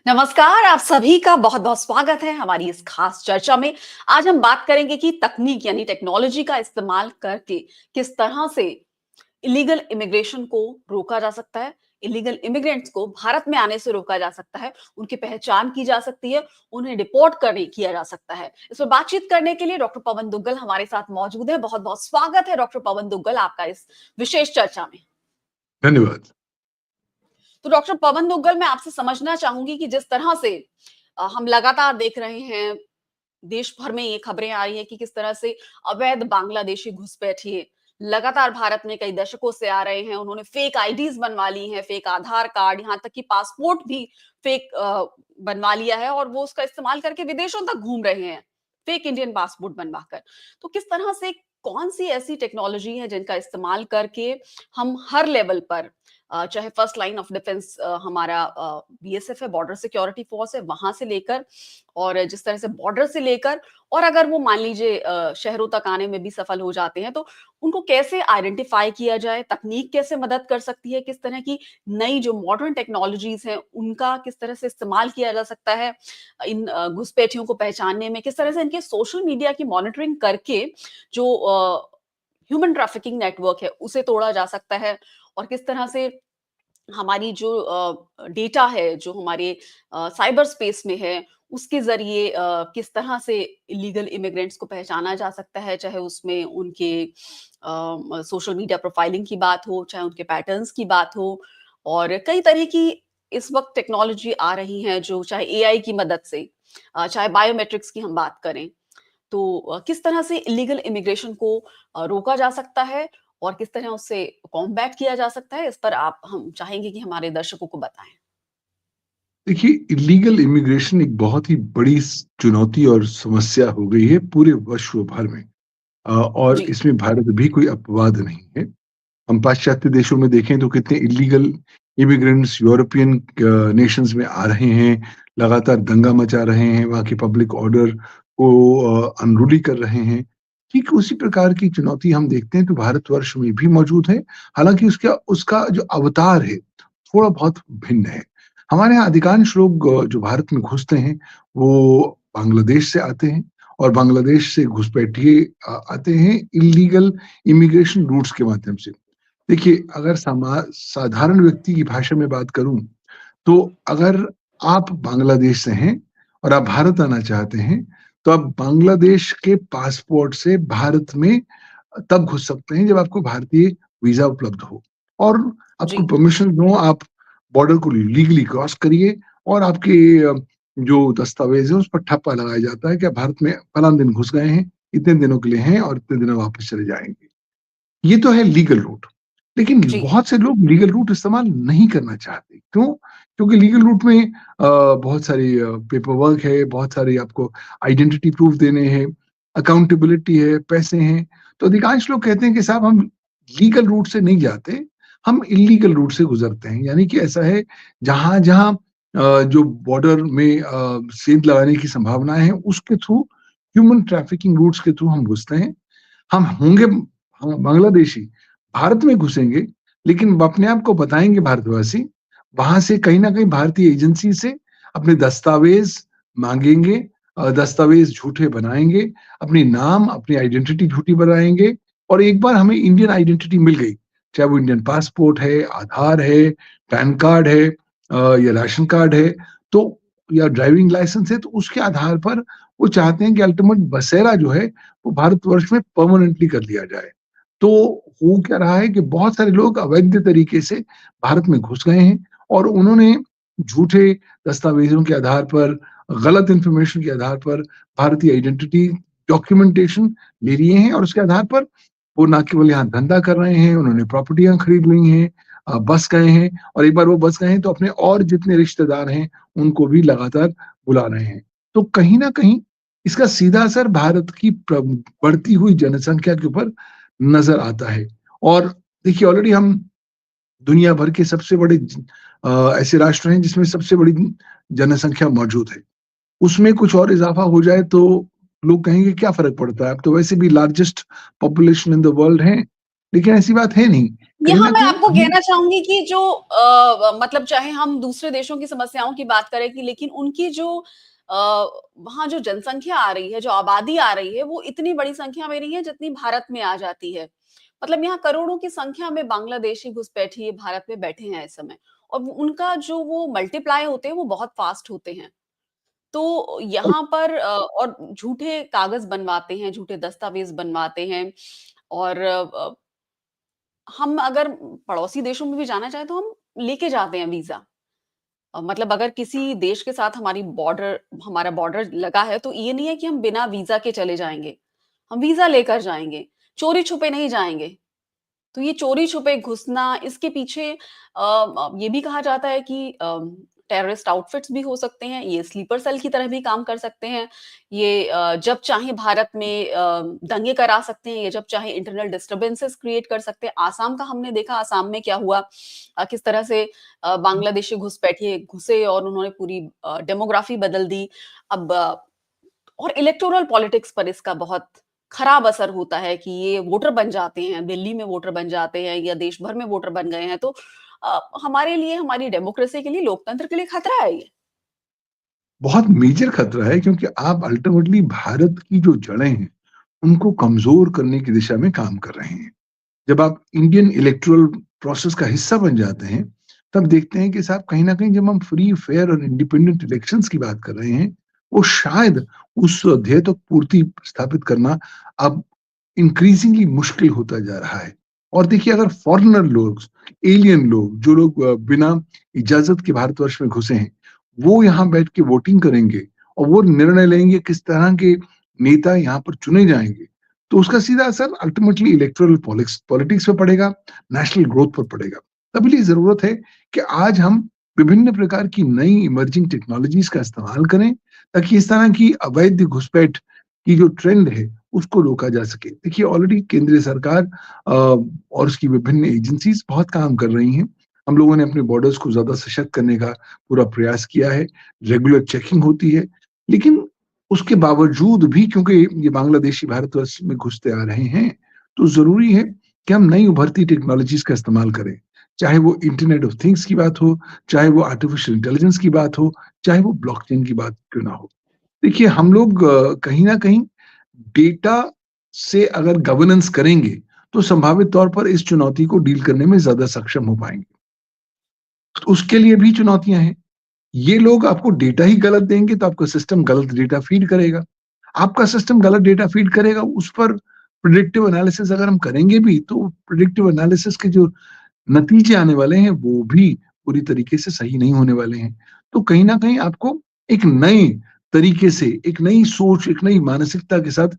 नमस्कार, आप सभी का बहुत-बहुत स्वागत है हमारी इस खास चर्चा में। आज हम बात करेंगे कि तकनीक यानी टेक्नोलॉजी का इस्तेमाल करके किस तरह से इलीगल इमिग्रेशन को रोका जा सकता है, इलीगल इमिग्रेंट्स को भारत में आने से रोका जा सकता है, उनकी पहचान की जा सकती है, उन्हें डिपोर्ट करने किया जा सकता है। इस पर बातचीत करने के लिए डॉक्टर पवन दुग्गल हमारे साथ मौजूद हैं। बहुत-बहुत स्वागत है डॉक्टर पवन दुग्गल आपका इस विशेष चर्चा में। धन्यवाद। तो डॉक्टर पवन दुग्गल मैं आपसे समझना चाहूंगी कि जिस तरह से हम लगातार देख रहे हैं देश भर में ये खबरें आ रही है कि किस तरह से अवैध बांग्लादेशी घुसपैठिए लगातार भारत में कई दशकों से आ रहे हैं। उन्होंने फेक आईडीज बनवा ली हैं, फेक आधार कार्ड, यहाँ तक कि पासपोर्ट भी फेक बनवा लिया है और वो उसका इस्तेमाल करके विदेशों तक घूम रहे हैं, फेक इंडियन पासपोर्ट बनवाकर। तो किस तरह से कौन सी ऐसी टेक्नोलॉजी है जिनका इस्तेमाल करके हम हर लेवल पर चाहे फर्स्ट लाइन ऑफ डिफेंस हमारा बीएसएफ है, बॉर्डर सिक्योरिटी फोर्स है, वहां से लेकर और जिस तरह से बॉर्डर से लेकर और अगर वो मान लीजिए शहरों तक आने में भी सफल हो जाते हैं तो उनको कैसे आइडेंटिफाई किया जाए, तकनीक कैसे मदद कर सकती है, किस तरह की नई जो मॉडर्न टेक्नोलॉजीज हैं उनका किस तरह से इस्तेमाल किया जा सकता है इन घुसपैठियों को पहचानने में, किस तरह से इनके सोशल मीडिया की मॉनिटरिंग करके जो ह्यूमन ट्रैफिकिंग नेटवर्क है उसे तोड़ा जा सकता है और किस तरह से हमारी जो डेटा है, जो हमारे साइबर स्पेस में है, उसके ज़रिए किस तरह से इलीगल इमिग्रेंट्स को पहचाना जा सकता है, चाहे उसमें उनके सोशल मीडिया प्रोफाइलिंग की बात हो, चाहे उनके पैटर्न्स की बात हो और कई तरह की इस वक़्त टेक्नोलॉजी आ रही हैं, जो चाहे एआई की मदद से चाहे बायोमेट्रिक्स की हम बात करें। तो किस तरह से इलीगल इमिग्रेशन को रोका जा सकता है और किस तरह उससे कॉम्बैट किया जा सकता है, इस पर आप हम चाहेंगे कि हमारे दर्शकों को बताएँ। देखिए, इलीगल इमिग्रेशन एक बहुत ही बड़ी चुनौती और समस्या हो गई है पूरे विश्व भर में। और जी, इसमें भारत भी कोई अपवाद नहीं है। हम पाश्चात्य देशों में देखें तो कितने इलीगल इमिग्रेंट्स यूरोपियन नेशंस में आ रहे हैं, लगातार दंगा मचा रहे हैं, वहाँ की पब्लिक ऑर्डर को अनरूली कर रहे हैं। ठीक उसी प्रकार की चुनौती हम देखते हैं तो भारतवर्ष में भी मौजूद है। हालांकि उसका उसका जो अवतार है थोड़ा बहुत भिन्न है। हमारे यहाँ अधिकांश लोग जो भारत में घुसते हैं वो बांग्लादेश से आते हैं और बांग्लादेश से घुसपैठिए आते हैं इलीगल इमिग्रेशन रूट्स के माध्यम से। देखिए, अगर साधारण व्यक्ति की भाषा में बात करूँ, तो अगर आप बांग्लादेश से हैं और आप भारत आना चाहते हैं, तो आप बांग्लादेश के पासपोर्ट से भारत में तब घुस सकते हैं जब आपको भारतीय वीज़ा उपलब्ध हो और आपको जी, परमिशन हो, आप बॉर्डर को लीगली क्रॉस करिए और आपके जो दस्तावेज़ हैं, उस पर ठप्पा लगाया जाता है कि आप भारत में फलाना दिन घुस गए हैं, इतने दिनों के लिए हैं और इतने दिनों वापस चले जाएँगे। ये तो है लीगल रूट। लेकिन जी, बहुत से लोग लीगल रूट इस्तेमाल नहीं करना चाहते। क्यों? क्योंकि लीगल रूट में बहुत सारी पेपर वर्क है, बहुत सारी आपको आइडेंटिटी प्रूफ देने हैं, अकाउंटेबिलिटी है, पैसे हैं। तो अधिकांश लोग कहते हैं कि साहब हम लीगल रूट से नहीं जाते, हम इल्लीगल रूट से गुज़रते हैं। यानी कि ऐसा है जहाँ-जहाँ जो बॉर्डर में सेंध लगाने की संभावना है, उसके थ्रू ह्यूमन ट्रैफिकिंग रूट्स के थ्रू हम घुसते हैं। हम होंगे हम बांग्लादेशी, भारत में घुसेंगे, लेकिन अपने आप को बताएँगे भारतवासी, वहाँ से कहीं न कहीं भारतीय एजेंसी से अपने दस्तावेज़ माँगेंगे, दस्तावेज़ झूठे बनाएँगे, अपनी नाम, अपनी आइडेंटिटी झूठी बनाएँगे और एक बार हमें इंडियन आइडेंटिटी मिल गई, चाहे वो इंडियन पासपोर्ट है, आधार है, पैन कार्ड है या राशन कार्ड है, तो या ड्राइविंग लाइसेंस है, तो उसके आधार पर वो चाहते हैं कि अल्टीमेट बसेरा जो है, वो भारतवर्ष में परमानेंटली कर लिया जाए। तो हो क्या रहा है कि बहुत सारे लोग अवैध तरीके से भारत में घुस गए हैं और उन्होंने झूठे दस्तावेज़ों के आधार पर, गलत इन्फॉर्मेशन के आधार पर भारतीय आइडेंटिटी डॉक्यूमेंटेशन ले लिए हैं और उसके आधार पर वो ना केवल यहाँ धंधा कर रहे हैं, उन्होंने प्रॉपर्टियाँ खरीद ली हैं, बस गए हैं और एक बार वो बस गए हैं तो अपने और जितने रिश्तेदार हैं, उनको भी लगातार बुला रहे हैं। तो कहीं न कहीं इसका सीधा असर भारत की बढ़ती हुई जनसंख्या के ऊपर नज़र आता है और देखिए ऑलरेडी हम दुनिया भर के सबसे बड़े ऐसे राष्ट्र हैं जिसमें सबसे बड़ी जनसंख्या मौजूद है। उसमें कुछ और इज़ाफ़ा हो जाए तो लोग कहेंगे क्या फ़र्क पड़ता है? अब तो वैसे भी largest population in the world हैं, लेकिन ऐसी बात है नहीं। कहीं यहाँ न मैं कहीं आपको हमें कहना चाहूँगी कि जो मतलब चाहे हम दूसरे देशों की समस्याओं की बात करें कि लेकिन उनकी जो वहाँ जो जनसंख्या आ रही है, जो आबादी आ रही है, वो इतनी बड़ी संख्या में नहीं है जितनी भारत में आ जाती है। मतलब यहाँ करोड़ों की संख्या में बांग्लादेशी घुसपैठिए भारत में बैठे हैं इस समय और उनका जो वो मल्टीप्लाई होते हैं, वो बहुत फास्ट होते हैं। तो यहाँ पर और झूठे कागज़ बनवाते हैं, झूठे दस्तावेज़ बनवाते हैं और हम अगर पड़ोसी देशों में भी जाना चाहें तो हम लेके जाते हैं वीज़ा। मतलब अगर किसी देश के साथ हमारा बॉर्डर लगा है तो ये नहीं है कि हम बिना वीज़ा के चले जाएँगे। हम वीज़ा लेकर जाएँगे, चोरी-छुपे नहीं जाएँगे। तो ये चोरी-छुपे घुसना इसके पीछे ये भी कहा जाता है कि टेररिस्ट आउटफिट्स भी हो सकते हैं, ये स्लीपर सेल की तरह भी काम कर सकते हैं। ये जब चाहे भारत में दंगे करा सकते हैं, ये जब चाहे इंटरनल डिस्टर्बेंसेस क्रिएट कर सकते हैं। आसाम का हमने देखा आसाम में क्या हुआ किस तरह से बांग्लादेशी घुसपैठिए घुसे और उन्होंने पूरी डेमोग्राफी बदल दी। अब और इलेक्टोरल पॉलिटिक्स पर इसका बहुत खराब असर होता है कि ये वोटर बन जाते हैं, दिल्ली में वोटर बन जाते हैं या देश भर में वोटर बन गए हैं, तो हमारे लिए, हमारी डेमोक्रेसी के लिए, लोकतंत्र के लिए खतरा है ये। बहुत मेजर खतरा है, क्योंकि आप अल्टीमेटली भारत की जो जड़ें हैं, उनको कमज़ोर करने की दिशा में काम कर रहे हैं। जब आप इंडियन इलेक्टोरल प्रोसेस का हिस्सा बन जाते हैं, तब देखते हैं कि साहब कहीं न कहीं जब हम फ्री, फेयर और इंडिपेंडेंट इलेक्शंस की बात कर रहे हैं, वो शायद उस ध्येय तक पूर्ति स्थापित करना अब इंक्रीज़िंगली मुश्किल होता जा रहा है। और देखिए, अगर फॉरेनर लोग, एलियन लोग, जो लोग बिना इजाज़त के भारतवर्ष में घुसे हैं, वो यहाँ बैठ के वोटिंग करेंगे और वो निर्णय लेंगे किस तरह के नेता यहाँ पर चुने जाएँगे। तो उसका सीधा असर अल्टीमेटली इलेक्टोरल पॉलिटिक्स पे पड़ेगा, नेशनल ग्रोथ पर पड़ेगा। तब लिए ज़रूरत है कि आज हम विभिन्न प्रकार की नई इमर्जिंग टेक्नोलॉजीज़ का इस्तेमाल करें, ताकि इस तरह की अवैध घुसपैठ की जो ट्रेंड है, उसको रोका जा सके। देखिए, ऑलरेडी केंद्रीय सरकार और उसकी विभिन्न एजेंसीज़ बहुत काम कर रही हैं। हम लोगों ने अपने बॉर्डर्स को ज़्यादा सशक्त करने का पूरा प्रयास किया है, रेगुलर चेकिंग होती है। लेकिन उसके बावजूद भी, क्योंकि ये बांग्लादेशी भारतवर्ष में घुसते आ रहे हैं, तो ज़रूरी है कि हम नई उभरती टेक्नोलॉजीज़ का इस्तेमाल करें। चाहे वो इंटरनेट ऑफ थिंग्स की बात हो, चाहे वो आर्टिफिशियल इंटेलिजेंस की बात हो, चाहे वो ब्लॉकचेन की बात क्यों ना हो। देखिए, हम लोग कहीं न कहीं डेटा से अगर गवर्नेंस करेंगे, तो संभावित तौर पर इस चुनौती को डील करने में ज़्यादा सक्षम हो पाएँगे। तो उसके लिए भी चुनौतियाँ हैं। ये लोग आपको डेटा ही गलत देंगे, तो आपका सिस्टम गलत डेटा फीड करेगा। आपका सिस्टम गलत डेटा फीड करेगा, उस पर प्रिडिक्टिव एनालिसिस अगर हम करेंगे भी, तो प्रिडिक्टिव एनालिसिस के जो नतीजे आने वाले हैं, वो भी पूरी तरीके से सही नहीं होने वाले हैं। तो कहीं न कहीं आपको एक नए तरीके से, एक नई सोच, एक नई मानसिकता के साथ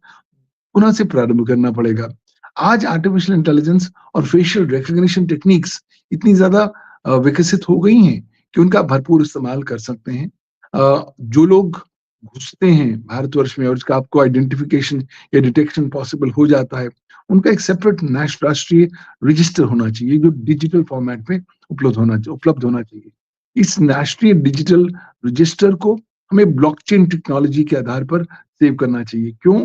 पुनः से प्रारंभ करना पड़ेगा। आज आर्टिफिशियल इंटेलिजेंस और फेशियल रिकॉग्निशन टेक्निक्स इतनी ज़्यादा विकसित हो गई हैं कि उनका भरपूर इस्तेमाल कर सकते हैं। जो लोग घुसते हैं भारतवर्ष में और उसका आपको आइडेंटिफिकेशन या डिटेक्शन पॉसिबल हो जाता है, उनका एक सेपरेट राष्ट्रीय रजिस्टर होना चाहिए, जो डिजिटल फॉर्मेट में उपलब्ध होना चाहिए। इस राष्ट्रीय डिजिटल रजिस्टर को हमें ब्लॉकचेन टेक्नोलॉजी के आधार पर सेव करना चाहिए। क्यों?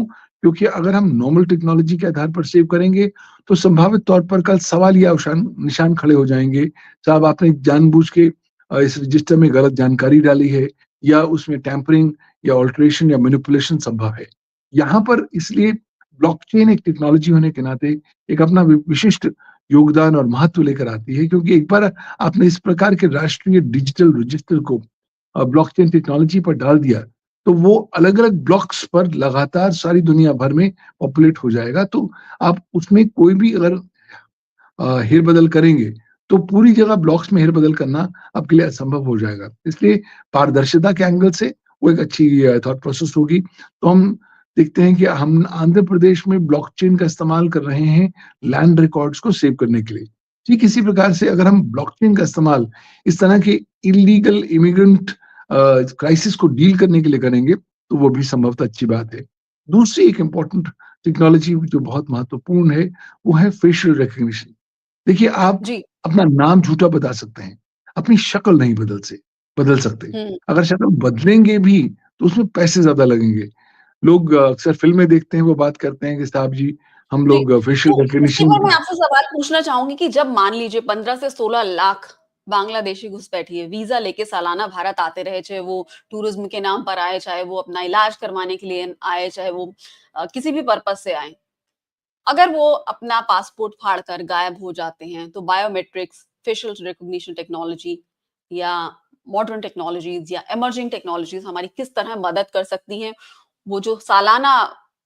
क्योंकि अगर हम नॉर्मल टेक्नोलॉजी के आधार पर सेव करेंगे, तो संभावित तौर पर कल सवाल या निशान खड़े हो जाएँगे, साहब आपने जानबूझ के इस रजिस्टर में गलत जानकारी डाली है, या उसमें टैम्परिंग या अल्टरेशन या मैनिपुलेशन संभव है। यहाँ पर इसलिए ब्लॉकचेन एक टेक्नोलॉजी होने के नाते एक अपना विशिष्ट योगदान और महत्व लेकर आती है, क्योंकि एक बार आपने इस प्रकार के राष्ट्रीय डिजिटल रजिस्टर को ब्लॉकचेन टेक्नोलॉजी पर डाल दिया, तो वो अलग-अलग ब्लॉक्स पर लगातार सारी दुनिया भर में पॉपुलेट हो जाएगा। तो आप उसमें कोई भी अगर हेर-बदल करेंगे, तो पूरी जगह ब्लॉक्स में हेर-बदल करना आपके लिए असंभव हो जाएगा। इसलिए पारदर्शिता के एंगल से वो एक अच्छी थॉट प्रोसेस होगी। तो हम देखते हैं कि हम आंध्र प्रदेश में ब्लॉकचेन का इस्तेमाल कर रहे हैं लैंड रिकॉर्ड्स को सेव करने के लिए। ठीक इसी प्रकार से अगर हम ब्लॉकचेन का इस्तेमाल इस तरह के इल्लीगल इमिग्रेंट क्राइसिस को डील करने के लिए करेंगे, तो वो भी संभवतः अच्छी बात है। दूसरी एक इम्पोर्टेंट टेक्नोलॉजी जो बहुत महत्वपूर्ण है, वो है फेशियल रिकॉग्निशन। देखिए, आप जी। अपना नाम झूठा बता सकते हैं, अपनी शक्ल नहीं बदल सकते। हुँ, अगर शक्ल बदलेंगे भी, तो उसमें पैसे ज़्यादा लगेंगे। लोग अक्सर फ़िल्में देखते हैं, वो बात करते हैं कि साहब जी, हम जी, लोग फेशियल तो इसी रिकॉग्निशन। पर मैं आपसे सवाल पूछना चाहूँगी कि जब मान लीजिए 15 से 16 लाख बांग्लादेशी घुसपैठिए वीज़ा लेके सालाना भारत आते रहे, चाहे वो टूरिज़्म के नाम पर आए, चाहे वो अपना इलाज करवाने के लिए आए, चाहे वो किसी भी पर्पज़ से आएँ। अगर वो अपना पासपोर्ट फाड़ कर गायब हो जाते हैं, तो बायोमेट्रिक्स, फेशियल रिकॉग्निशन टेक्नोलॉजी या मॉडर्न टेक्नोलॉजीज़ या इमर्जिंग टेक्नोलॉजीज़ हमारी किस तरह मदद कर सकती हैं? वो जो सालाना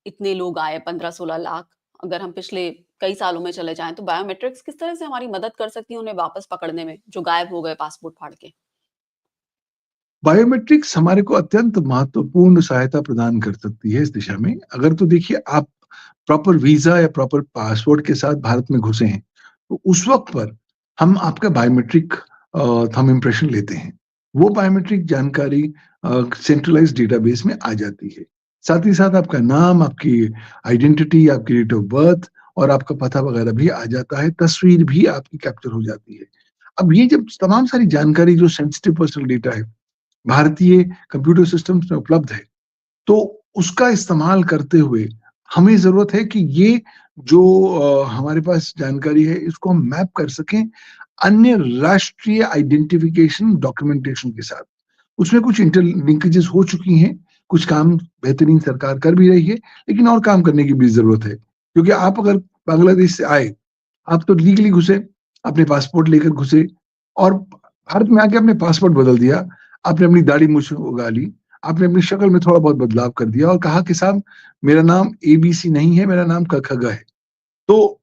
इतने लोग आए 15-16 लाख, अगर हम पिछले कई सालों में चले जाएँ, तो बायोमेट्रिक्स किस तरह से हमारी मदद कर सकती है उन्हें वापस पकड़ने में, जो गायब हो गए पासपोर्ट फाड़ के? बायोमेट्रिक्स हमारे को अत्यंत महत्वपूर्ण सहायता प्रदान कर सकती है इस दिशा में। अगर तो देखिए आप प्रॉपर वीज़ा या प्रॉपर पासपोर्ट के साथ भारत में घुसे हैं, तो उस वक़्त पर हम आपका बायोमेट्रिक थंब इम्प्रेशन लेते हैं। वो बायोमेट्रिक जानकारी सेंट्रलाइज़्ड डेटाबेस में आ जाती है। साथ ही साथ आपका नाम, आपकी आइडेंटिटी, आपकी डेट ऑफ बर्थ और आपका पता वगैरह भी आ जाता है, तस्वीर भी आपकी कैप्चर हो जाती है। अब ये जब तमाम सारी जानकारी जो सेंसिटिव पर्सनल डेटा है, भारतीय कंप्यूटर सिस्टम्स में उपलब्ध है, तो उसका इस्तेमाल करते हुए हमें ज़रूरत है कि ये जो हमारे पास जानकारी है, इसको हम मैप कर सकें अन्य राष्ट्रीय आइडेंटिफिकेशन डॉक्यूमेंटेशन के साथ। उसमें कुछ इंटरलिंकेजेस हो चुकी हैं, कुछ काम बेहतरीन सरकार कर भी रही है, लेकिन और काम करने की भी ज़रूरत है। क्योंकि आप अगर बांग्लादेश से आए, आप तो लीगली घुसे, अपने पासपोर्ट लेकर घुसे और भारत में आके आपने पासपोर्ट बदल दिया, आपने अपनी दाढ़ी-मूँछ उगा ली, आपने अपनी शक्ल में थोड़ा बहुत बदलाव कर दिया और कहा कि साहब मेरा नाम एबीसी नहीं है, मेरा नाम क, ख, ग है। तो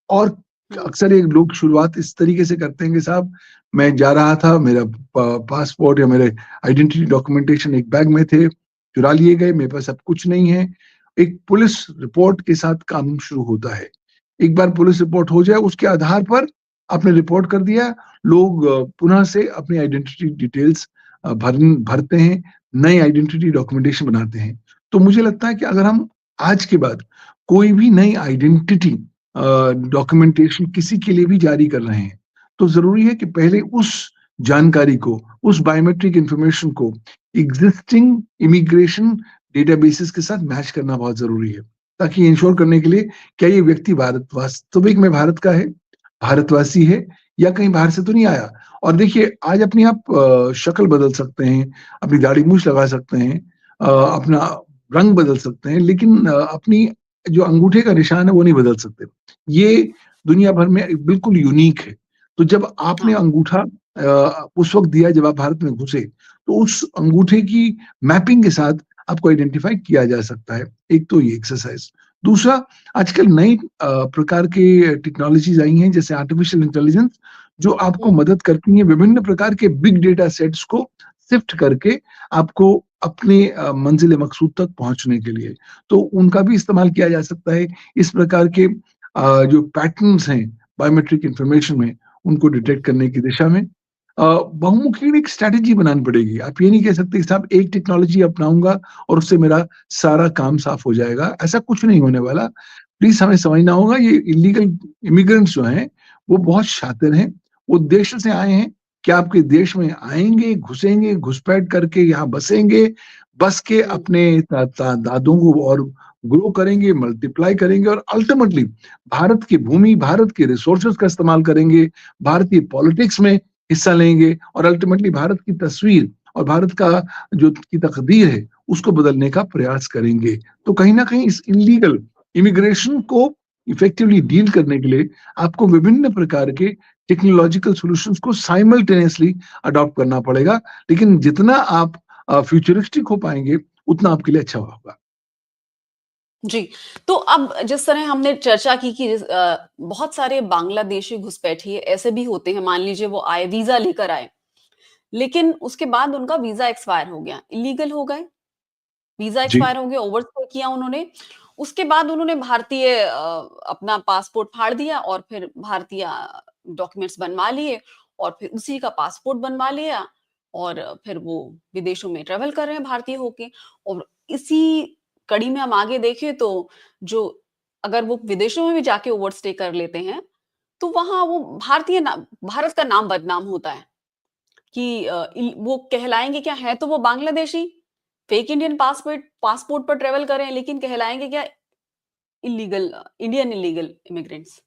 और हुँ, अक्सर ये लोग शुरुआत इस तरीके से करते हैं कि साहब मैं जा रहा था, मेरा पासपोर्ट या मेरे आइडेंटिटी डॉक्यूमेंटेशन एक बैग में थे, चुरा लिए गए, मेरे पास अब कुछ नहीं है। एक पुलिस रिपोर्ट के साथ काम शुरू होता है। एक बार पुलिस रिपोर्ट हो जाए, उसके आधार पर आपने रिपोर्ट कर दिया, लोग पुनः से अपनी आइडेंटिटी डिटेल्स भरते हैं, नए आइडेंटिटी डॉक्यूमेंटेशन बनाते हैं। तो मुझे लगता है कि अगर हम आज के बाद कोई भी नई आइडेंटिटी डॉक्यूमेंटेशन किसी के लिए भी जारी कर रहे हैं, तो ज़रूरी है कि पहले उस जानकारी को, उस बायोमेट्रिक इंफॉर्मेशन को एक्जिस्टिंग इमिग्रेशन डेटाबेसेस के साथ मैच करना बहुत ज़रूरी है, ताकि इंश्योर करने के लिए क्या ये व्यक्ति भारत वास्तविक में भारत का है, भारतवासी है या कहीं बाहर से तो नहीं आया। और देखिए आज अपनी आप शक्ल बदल सकते हैं, अपनी दाढ़ी-मूँछ लगा सकते हैं, अपना रंग बदल सकते हैं, लेकिन अपनी जो अंगूठे का निशान है वो नहीं बदल सकते। ये दुनिया भर में बिल्कुल यूनिक है। तो जब आपने हाँ, अंगूठा उस वक़्त दिया जब आप भारत में घुसे, तो उस अंगूठे की मैपिंग के साथ आपको आइडेंटिफ़ाई किया जा सकता है। एक तो ये एक्सरसाइज़। दूसरा आजकल नई प्रकार के टेक्नोलॉज़ीज़ आई हैं जैसे आर्टिफ़िशियल इंटेलिजेंस जो आपको हुँ, मदद करती हैं विभिन्न प्रकार के बिग डेटा सेट्स को सिफ्ट करके आपको अपने मंज़िल-ए-मकसूद तक पहुँचने के लिए। तो उनका भी इस्तेमाल किया जा सकता है। इस प्रकार के जो पैटर्न्स हैं बायोमेट्रिक इंफॉर्मेशन में, उनको डिटेक्ट करने की दिशा में बहुमुखी एक स्ट्रैटेजी बनानी पड़ेगी। आप ये नहीं कह सकते कि साहब एक टेक्नोलॉजी अपनाऊँगा और उससे मेरा सारा काम साफ हो जाएगा, ऐसा कुछ नहीं होने वाला। प्लीज़ हमें समझना होगा ये इल्लीगल इमिग्रेंट्स जो हैं, वो बहुत शातिर हैं, वो देश से आए हैं, क्या आपके देश में आएँगे, घुसेंगे, घुसपैठ करके यहाँ बसेंगे, बस के हुँ, अपने ता ता दादों को और ग्रो करेंगे, मल्टीप्लाई करेंगे और अल्टीमेटली भारत की भूमि, भारत के रिसोर्सेज़ का इस्तेमाल करेंगे, भारतीय पॉलिटिक्स में हिस्सा लेंगे और अल्टीमेटली भारत की तस्वीर और भारत का जो की तकदीर है, उसको बदलने का प्रयास करेंगे। तो कहीं न कहीं इस इल्लीगल इमिग्रेशन को इफेक्टिवली डील करने के लिए आपको विभिन्न प्रकार के टेक्नोलॉजिकल सॉल्यूशंस को साइमल्टेनियसली अडॉप्ट करना पड़ेगा। लेकिन जितना आप फ्यूचरिस्टिक हो पाएँगे, उतना आपके लिए अच्छा होगा। जी। तो अब जिस तरह हमने चर्चा की कि बहुत सारे बांग्लादेशी घुसपैठिए ऐसे भी होते हैं, मान लीजिए वो आए, वीज़ा लेकर आए, लेकिन उसके बाद उनका वीज़ा एक्सपायर हो गया, इल्लीगल हो गए, वीज़ा जी, एक्सपायर हो गया, ओवरस्टे किया उन्होंने। उसके बाद उन्होंने भारतीय अपना पासपोर्ट फाड़ दिया और फिर भारतीय डॉक्यूमेंट्स बनवा लिए और फिर उसी का पासपोर्ट बनवा लिया और फिर वो विदेशों में ट्रैवल कर रहे हैं भारतीय होके। और इसी कड़ी में हम आगे देखें तो जो अगर वो विदेशों में भी जाके ओवरस्टे कर लेते हैं, तो वहाँ वो भारत का नाम बदनाम होता है। कि वो कहलाएँगे क्या? हैं तो वो Bangladeshi, fake Indian passport passport पर ट्रैवल कर रहे हैं, लेकिन कहलाएँगे क्या? Indian illegal immigrants.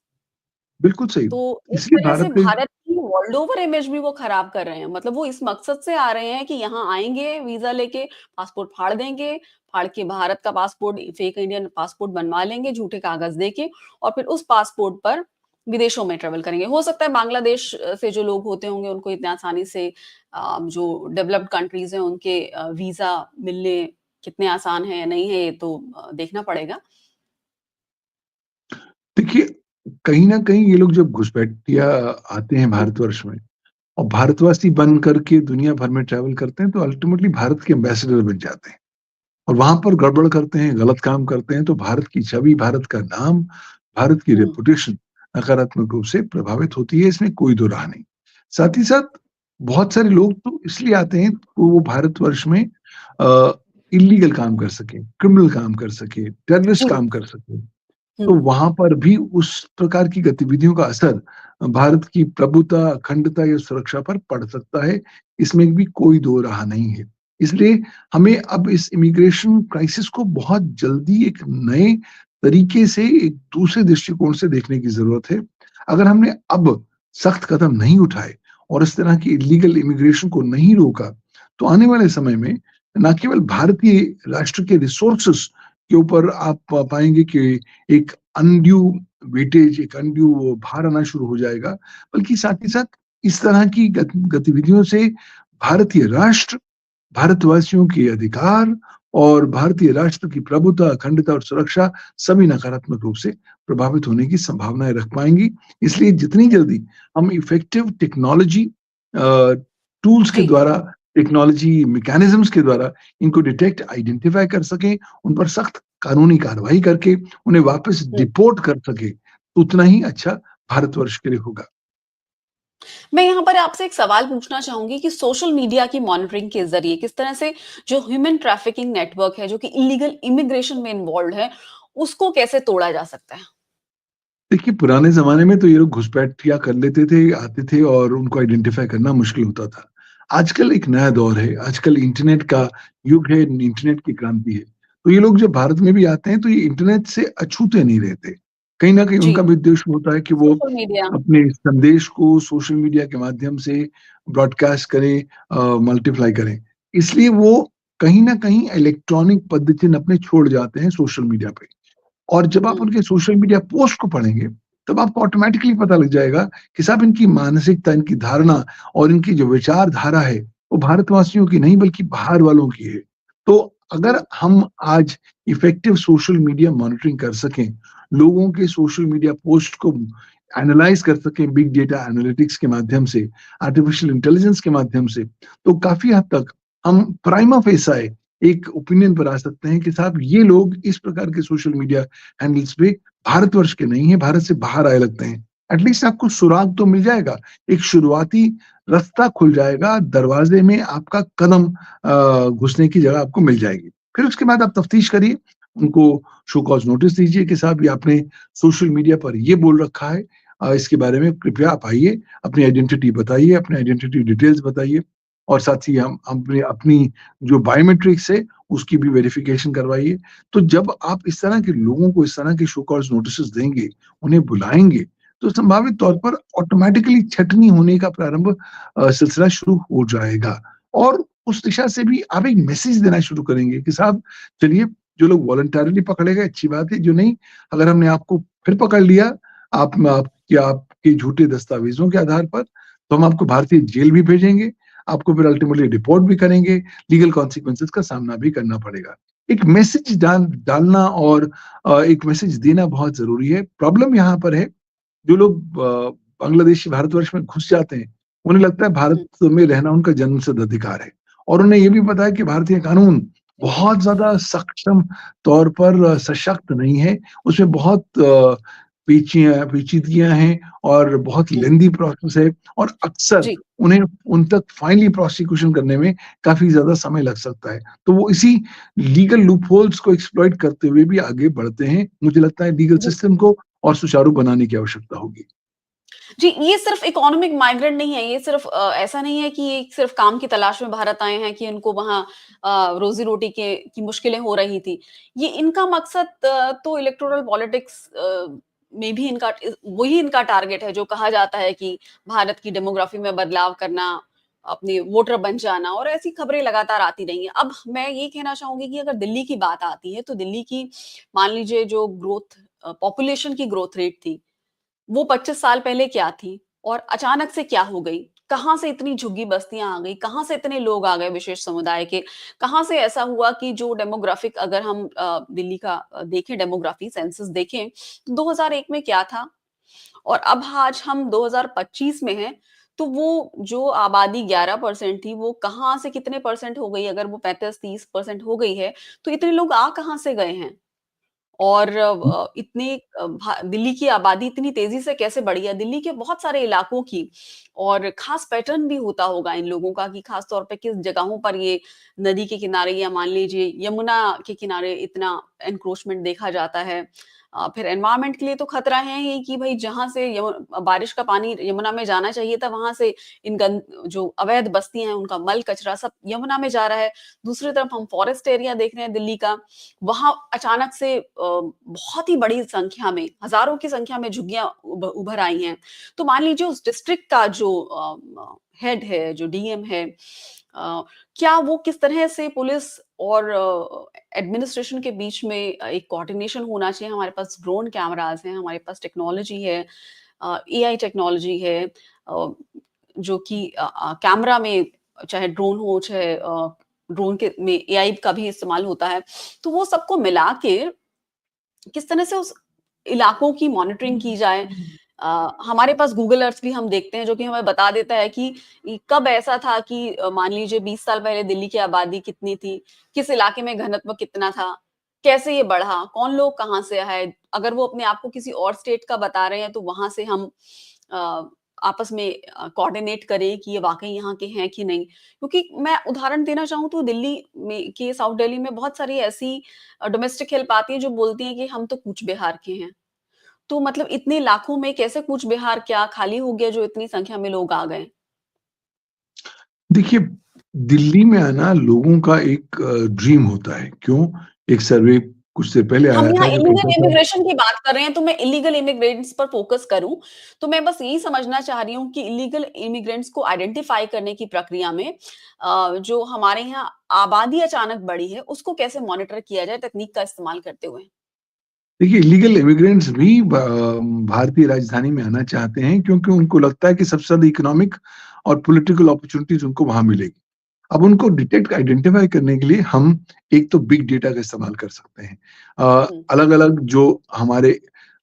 बिल्कुल सही। तो एक इसलिए तरह से भारत ने भारत की वर्ल्ड ओवर इमेज भी वो खराब कर रहे हैं। मतलब वो इस मकसद से आ रहे हैं कि यहाँ आएँगे वीज़ा लेके, पासपोर्ट फाड़ देंगे, फाड़ के भारत का पासपोर्ट फेक इंडियन पासपोर्ट बनवा लेंगे झूठे कागज़ देके और फिर उस पासपोर्ट पर विदेशों में ट्रैवल करेंगे। हो सकता है बांग्लादेश से जो लोग होते होंगे उनको इतने आसानी से जो डेवलप्ड कंट्रीज़ हैं उनके वीज़ा मिलने कितने आसान हैं या नहीं है ये तो देखना पड़ेगा। देखिए, कहीं न कहीं ये लोग जब घुसपैठिया आते हैं हुँ, भारतवर्ष में और भारतवासी बन करके दुनिया भर में ट्रैवल करते हैं, तो अल्टीमेटली भारत के एम्बेसडर बन जाते हैं और वहाँ पर गड़बड़ करते हैं, गलत काम करते हैं, तो भारत की छवि, भारत का नाम, भारत की हुँ, रेपुटेशन नकारात्मक रूप से प्रभावित होती है, इसमें कोई दो राह नहीं। साथ ही साथ बहुत सारे लोग तो इसलिए आते हैं, तो वो भारतवर्ष में अ, इल्लीगल काम कर सकें, क्रिमिनल काम कर सकें, टेररिस्ट जी, काम कर सकें। तो हुँ, वहाँ पर भी उस प्रकार की गतिविधियों का असर भारत की प्रभुता, अखंडता या सुरक्षा पर पड़ सकता है। इसमें भी कोई दो राह नहीं है। इसलिए हमें अब इस इमिग्रेशन क्राइसिस को बहुत जल्दी एक नए तरीके से, एक दूसरे दृष्टिकोण से देखने की ज़रूरत है। अगर हमने अब सख्त कदम नहीं उठाए और इस तरह की इल्लीगल इमिग्रेशन को नहीं रोका, तो आने वाले समय में ना केवल भारतीय राष्ट्र के रिसोर्सेज़ के ऊपर आप पाएँगे कि एक अनड्यू वेटेज, एक अनड्यू वो भार आना शुरू हो जाएगा, बल्कि साथ ही साथ इस तरह की गतिविधियों से भारतीय राष्ट्र, भारतवासियों के अधिकार और भारतीय राष्ट्र की प्रभुता, अखंडता और सुरक्षा सभी नकारात्मक रूप से प्रभावित होने की संभावनाएँ रख पाएँगी। इसलिए जितनी जल्दी हम इफेक्टिव टेक्नोलॉजी टूल्स के जी। द्वारा, टेक्नोलॉजी मैकेनिज़्म्स के द्वारा इनको डिटेक्ट, आइडेंटिफ़ाई कर सकें, उन पर सख्त कानूनी कार्रवाई करके उन्हें वापस हुँ। डिपोर्ट कर सकें, उतना ही अच्छा भारतवर्ष के लिए होगा। मैं यहाँ पर आपसे एक सवाल पूछना चाहूँगी कि सोशल मीडिया की मॉनिटरिंग के ज़रिए किस तरह से जो ह्यूमन ट्रैफिकिंग नेटवर्क है, जो कि इल्लीगल इमिग्रेशन में इन्वॉल्व्ड है, उसको कैसे तोड़ा जा सकता है? देखिए, पुराने ज़माने में तो ये लोग घुसपैठिया कर लेते थे, आते थे और उनको आइडेंटिफ़ाई करना मुश्किल होता था। आजकल एक नया दौर है, आजकल इंटरनेट का युग है, इंटरनेट की क्रांति है। तो ये लोग जब भारत में भी आते हैं, तो ये इंटरनेट से अछूते नहीं रहते। कहीं न कहीं जी, उनका भी उद्देश्य होता है कि वो सोशल मीडिया अपने संदेश को सोशल मीडिया के माध्यम से ब्रॉडकास्ट करें, मल्टीप्लाई करें। इसलिए वो कहीं न कहीं इलेक्ट्रॉनिक पद्धति अपने छोड़ जाते हैं सोशल मीडिया पे। और जब आप हुँ, उनके सोशल मीडिया पोस्ट को पढ़ेंगे, तब आपको ऑटोमैटिकली पता लग जाएगा कि साहब इनकी मानसिकता, इनकी धारणा और इनकी जो विचारधारा है, वो भारतवासियों की नहीं बल्कि बाहर वालों की है। तो अगर हुँ, हम आज इफेक्टिव सोशल मीडिया मॉनिटरिंग कर सकें, लोगों के सोशल मीडिया पोस्ट को एनालाइज़ कर सकें बिग डेटा एनालिटिक्स के माध्यम से, आर्टिफिशियल इंटेलिजेंस के माध्यम से, तो काफ़ी हद तक हम प्राइमा फेसाए एक ओपिनियन पर आ सकते हैं कि साहब ये लोग इस प्रकार के सोशल मीडिया हैंडल्स पे भारतवर्ष के नहीं है, भारत से बाहर आए लगते हैं। एटलीस्ट आपको सुराग तो मिल जाएगा, एक शुरुआती रास्ता खुल जाएगा, दरवाज़े में आपका कदम घुसने की जगह आपको मिल जाएगी। फिर उसके बाद आप तफ्तीश करिए, उनको शो कॉज़ नोटिस दीजिए कि साहब ये आपने सोशल मीडिया पर ये बोल रखा है, इसके बारे में कृपया आप आइए, अपनी आइडेंटिटी बताइए, अपनी आइडेंटिटी डिटेल्स बताइए और साथ ही हम अपनी अपनी जो बायोमेट्रिक्स है, उसकी भी वेरिफिकेशन करवाइए। तो जब आप इस तरह के लोगों को इस तरह के शो कॉज़ नोटिसेस देंगे, उन्हें बुलाएँगे, तो संभावित तौर हुँ, पर ऑटोमैटिकली छँटनी होने का प्रारंभ सिलसिला शुरू हो जाएगा। और उस दिशा से भी आप एक मैसेज देना शुरू करेंगे कि साहब चलिए, जो लोग वॉलंटरीली पकड़े गए अच्छी बात है, जो नहीं, अगर हमने आपको फिर पकड़ लिया, आपके झूठे दस्तावेज़ों के आधार पर, तो हम आपको भारतीय जेल भी भेजेंगे, आपको फिर अल्टीमेटली डिपोर्ट भी करेंगे, लीगल कॉन्सिक्वेंसेस का सामना भी करना पड़ेगा। एक मैसेज डालना और एक मैसेज देना बहुत ज़रूरी है। प्रॉब्लम यहाँ पर है, जो लोग बांग्लादेशी भारतवर्ष में घुस जाते हैं, उन्हें लगता है भारत हुँ, में रहना उनका जन्मसिद्ध अधिकार है और उन्हें ये भी पता है कि भारतीय कानून बहुत ज़्यादा सक्षम तौर पर सशक्त नहीं है। उसमें बहुत पेचीदगियाँ हैं और बहुत हुँ, लेंदी प्रोसेस है और अक्सर जी। उन्हें उन तक फाइनली प्रोसिक्यूशन करने में काफ़ी ज़्यादा समय लग सकता है। तो वो इसी लीगल लूपहोल्स को एक्सप्लॉइट करते हुए भी आगे बढ़ते हैं। मुझे लगता है लीगल जी। सिस्टम को और सुचारू बनाने की आवश्यकता होगी। जी, ये सिर्फ़ इकोनॉमिक माइग्रेंट नहीं है, ये सिर्फ़ ऐसा नहीं है कि ये सिर्फ़ काम की तलाश में भारत आए हैं कि उनको वहाँ रोज़ी-रोटी के की मुश्किलें हो रही थी। ये इनका मकसद तो इलेक्टोरल पॉलिटिक्स में भी इनका वही इनका टारगेट है, जो कहा जाता है कि भारत की डेमोग्राफी में बदलाव करना, अपने वोटर बन जाना और ऐसी खबरें लगातार आती रही हैं। अब मैं ये कहना चाहूँगी कि अगर दिल्ली की बात आती है, तो दिल्ली की मान लीजिए जो पॉपुलेशन की ग्रोथ रेट थी, वो 25 साल पहले क्या थी और अचानक से क्या हो गई? कहाँ से इतनी झुग्गी बस्तियाँ आ गई? कहाँ से इतने लोग आ गए विशेष समुदाय के? कहाँ से ऐसा हुआ कि जो डेमोग्राफिक अगर हम दिल्ली का देखें डेमोग्राफी सेंसस देखें, तो 2001 में क्या था? और अब आज हम 2025 में हैं, तो वो जो आबादी 11% थी, वो कहाँ से कितने परसेंट हो गई? अगर वो 35-30% हो गई है, तो इतने लोग आ कहाँ से गए हैं? और इतनी दिल्ली की आबादी इतनी तेज़ी से कैसे बढ़ी है? दिल्ली के बहुत सारे इलाकों की और ख़ास पैटर्न भी होता होगा इन लोगों का कि ख़ास तौर पे किस जगहों पर ये नदी के किनारे या मान लीजिए यमुना के किनारे इतना एन्क्रोचमेंट देखा जाता है। फिर एनवायरनमेंट के लिए तो खतरा है ही कि भई जहाँ से बारिश का पानी यमुना में जाना चाहिए था, वहाँ से इन गंद जो अवैध बस्तियाँ हैं, उनका मल कचरा सब यमुना में जा रहा है। दूसरी तरफ हम फॉरेस्ट एरिया देख रहे हैं दिल्ली का, वहाँ अचानक से बहुत ही बड़ी संख्या में, हज़ारों की संख्या में झुग्गियाँ उभर आई हैं। तो मान लीजिए उस डिस्ट्रिक्ट का जो हेड है, जो डीएम है क्या वो किस तरह से पुलिस और एडमिनिस्ट्रेशन के बीच में एक कोऑर्डिनेशन होना चाहिए। हमारे पास ड्रोन कैमराज़ हैं, हमारे पास टेक्नोलॉजी है एआई टेक्नोलॉजी है जो कि कैमरा में चाहे ड्रोन हो, चाहे ड्रोन के में एआई का भी इस्तेमाल होता है। तो वो सबको मिला के किस तरह से उस इलाकों की मॉनिटरिंग की जाए। हमारे पास गूगल अर्थ भी हम देखते हैं जो कि हमें बता देता है कि कब ऐसा था कि मान लीजिए 20 साल पहले दिल्ली की आबादी कितनी थी, किस इलाके में घनत्व कितना था, कैसे ये बढ़ा, कौन लोग कहाँ से आए। अगर वो अपने आप को किसी और स्टेट का बता रहे हैं तो वहाँ से हम अ, आपस में कोऑर्डिनेट करें कि ये वाक़ई यहाँ के हैं कि नहीं। क्योंकि मैं उदाहरण देना चाहूँ तो दिल्ली में के साउथ दिल्ली में बहुत सारी ऐसी डोमेस्टिक हेल्प आती है जो बोलती हैं कि हम तो कूच बिहार के हैं। तो मतलब इतने लाखों में कैसे कूच बिहार क्या खाली हो गया जो इतनी संख्या में लोग आ गए? देखिए, दिल्ली में आना लोगों का एक ड्रीम होता है। क्यों? एक सर्वे कुछ देर पहले हम आया यहाँ था जो कहता इल्लीगल था। इमिग्रेशन की बात कर रहे हैं, तो मैं इल्लीगल इमिग्रेंट्स पर फ़ोकस करूँ, तो मैं बस यही समझना चाह रही हूँ कि इल्लीगल इमिग्रेंट्स को आइडेंटिफ़ाई करने की प्रक्रिया में जो हमारे यहाँ आबादी अचानक बढ़ी है, उसको कैसे मॉनिटर किया जाए तकनीक का इस्तेमाल करते हुए? देखिए, इलीगल इमिग्रेंट्स भी भारतीय राजधानी में आना चाहते हैं क्योंकि उनको लगता है कि सबसे ज़्यादा इकोनॉमिक और पॉलिटिकल अपॉर्च्युनिटीज़ उनको वहाँ मिलेगी। अब उनको डिटेक्ट आइडेंटिफ़ाई करने के लिए हम एक तो बिग डेटा का इस्तेमाल कर सकते हैं। हुँ, अलग-अलग जो हमारे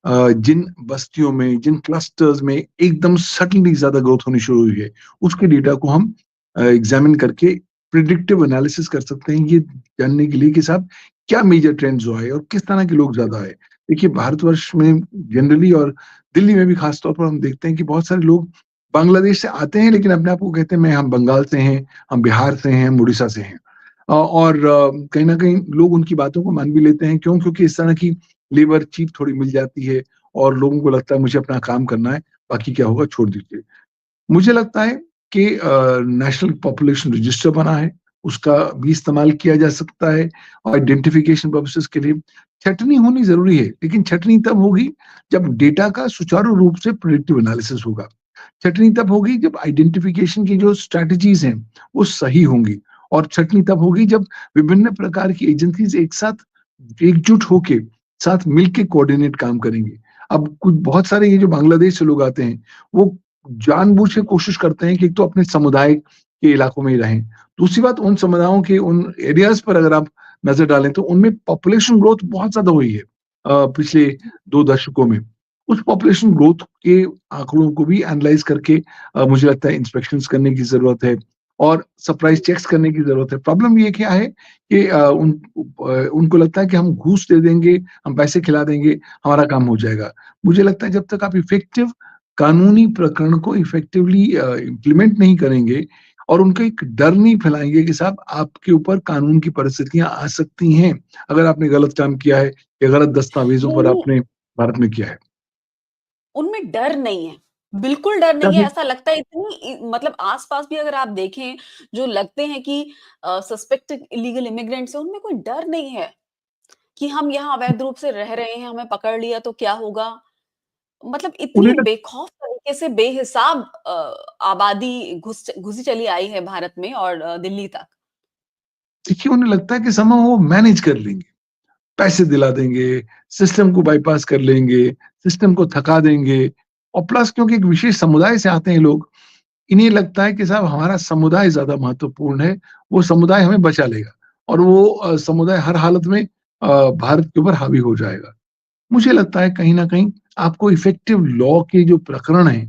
जिन बस्तियों में, जिन क्लस्टर्स में एकदम सडनली ज़्यादा ग्रोथ होनी शुरू हुई है, उसके डेटा को हम एग्ज़ामिन करके प्रिडिक्टिव एनालिसिस कर सकते हैं, ये जानने के लिए कि साहब क्या मेजर ट्रेंड्स जो आए और किस तरह के लोग ज़्यादा आए। देखिए, भारतवर्ष में जनरली और दिल्ली में भी ख़ास तौर पर हम देखते हैं कि बहुत सारे लोग बांग्लादेश से आते हैं, लेकिन अपने आप को कहते हैं, मैं हम बंगाल से हैं, हम बिहार से हैं, हम उड़ीसा से हैं। और कहीं न कहीं लोग उनकी बातों को मान भी लेते हैं। क्यों? क्योंकि इस तरह की लेबर चीप थोड़ी मिल जाती है और लोगों को लगता है मुझे अपना काम करना है, बाकी क्या होगा छोड़ दीजिए। मुझे लगता है कि नेशनल पॉपुलेशन रजिस्टर बना है, उसका भी इस्तेमाल किया जा सकता है आइडेंटिफिकेशन पर्पसेस के लिए। छँटनी होनी ज़रूरी है, लेकिन छँटनी तब होगी जब डेटा का सुचारू रूप से प्रिडिक्टिव एनालिसिस होगा। छँटनी तब होगी जब आइडेंटिफिकेशन की जो स्ट्रैटेजीज़ हैं, वो सही होंगी और छँटनी तब होगी जब विभिन्न प्रकार की एजेंसीज़ एक साथ एकजुट होके, साथ मिलके कोऑर्डिनेट काम करेंगे। अब कुछ बहुत सारे ये जो बांग्लादेश से लोग आते हैं, वो जानबूझ के कोशिश करते हैं कि एक तो अपने समुदाय के इलाकों में ही रहें। दूसरी बात उन समुदायों के उन एरियाज़ पर अगर आप नज़र डालें तो उनमें पॉपुलेशन ग्रोथ बहुत ज़्यादा हुई है पिछले 2 दशकों में। उस पॉपुलेशन ग्रोथ के आँकड़ों को भी एनालाइज़ करके मुझे लगता है इंस्पेक्शंस करने की ज़रूरत है और सरप्राइज़ चेक्स करने की ज़रूरत है। प्रॉब्लम ये क्या है कि उनको लगता है कि हम घूस दे देंगे, हम पैसे खिला देंगे, हमारा काम हो जाएगा। मुझे लगता है जब तक आप इफ़ेक्टिव कानूनी प्रकरण को इफ़ेक्टिवली इम्प्लीमेंट नहीं करेंगे और उनको एक डर नहीं फैलाएँगे कि साहब आपके ऊपर कानून की परिस्थितियाँ आ सकती हैं, अगर आपने गलत काम किया है या गलत दस्तावेज़ों नहीं, पर नहीं, आपने भारत में किया है। उनमें डर नहीं है। बिल्कुल डर नहीं है, ताकि ऐसा लगता है इतनी मतलब आस-पास भी अगर आप देखें, जो लगते हैं कि सस्पेक्टेड इल्लीगल इमिग्रेंट्स हैं, उनमें कोई डर नहीं है, कि हम यहाँ अवैध रूप से रह रहे हैं, हमें पकड़ लिया तो क्या होगा? मतलब इतनी उन्हें लग बेखौफ तरीके से बेहिसाब आबादी घुसी चली आई है भारत में और दिल्ली तक। देखिए उन्हें लगता है कि somehow वो मैनेज कर लेंगे, पैसे दिला देंगे, सिस्टम को बायपास कर लेंगे, सिस्टम को थका देंगे और प्लस क्योंकि एक विशेष समुदाय से आते हैं लोग, इन्हें लगता है कि साहब हमारा समुदाय ज़्यादा महत्वपूर्ण है, वो समुदाय हमें बचा लेगा और वो समुदाय हर हालत में भारत के ऊपर हावी हो जाएगा। मुझे लगता है कहीं न कहीं आपको इफेक्टिव लॉ के जो प्रकरण हैं,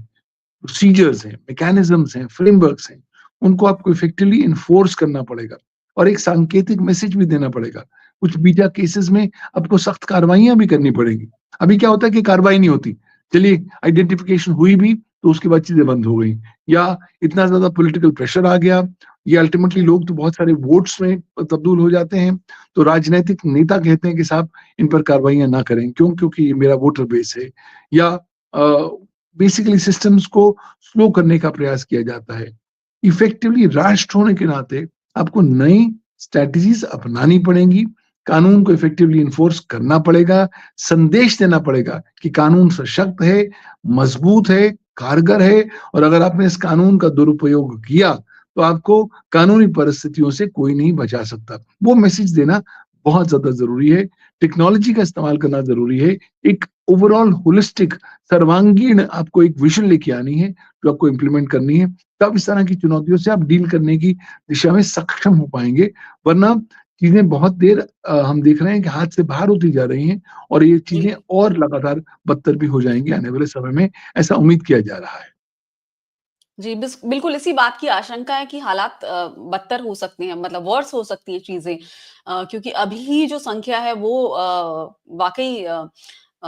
प्रोसीजर्स हैं, मैकेनिज़्म्स हैं, फ्रेमवर्क्स हैं, उनको आपको इफेक्टिवली एनफोर्स करना पड़ेगा और एक सांकेतिक मैसेज भी देना पड़ेगा। कुछ बीटा केसेज़ में आपको सख्त कार्रवाइयाँ भी करनी पड़ेंगी। अभी क्या होता है कि कार्रवाई नहीं होती। चलिए आइडेंटिफिकेशन हुई भी तो उसके बाद चीज़ें बंद हो गई या इतना ज़्यादा पॉलिटिकल प्रेशर आ गया या अल्टीमेटली लोग तो बहुत सारे वोट्स में तब्दूल हो जाते हैं, तो राजनैतिक नेता कहते हैं कि साहब इन पर कार्रवाइयाँ ना करें। क्यों? क्योंकि ये मेरा वोटर बेस है या बेसिकली सिस्टम्स को स्लो करने का प्रयास किया जाता है। इफेक्टिवली राष्ट्र होने के नाते आपको नई स्ट्रैटेजीज अपनानी पड़ेंगी, कानून को इफेक्टिवली इन्फोर्स करना पड़ेगा, संदेश देना पड़ेगा कि कानून सशक्त है, मजबूत है, कारगर है और अगर आपने इस कानून का दुरुपयोग किया, तो आपको कानूनी परिस्थितियों से कोई नहीं बचा सकता। वो मैसेज देना बहुत ज़्यादा ज़रूरी है, टेक्नोलॉजी का इस्तेमाल करना ज़रूरी है, एक ओवरऑल होलिस्टिक सर्वांगीण आपको एक विज़न लेके आनी है, जो आपको इम्प्लीमेंट करनी है, तब इस तरह की चुनौतियों से आप डील करने की दिशा में सक्षम हो पाएँगे, वरना चीज़ें बहुत देर हम देख रहे हैं कि हाथ से बाहर होती जा रही हैं और ये जी। चीज़ें और लगातार बदतर भी हो जाएँगी आने वाले समय में, ऐसा उम्मीद किया जा रहा है। जी, बिल्कुल इसी बात की आशंका है कि हालात बदतर हो सकते हैं, मतलब वर्स हो सकती हैं चीज़ें। क्योंकि अभी जो संख्या है वो वाक़ई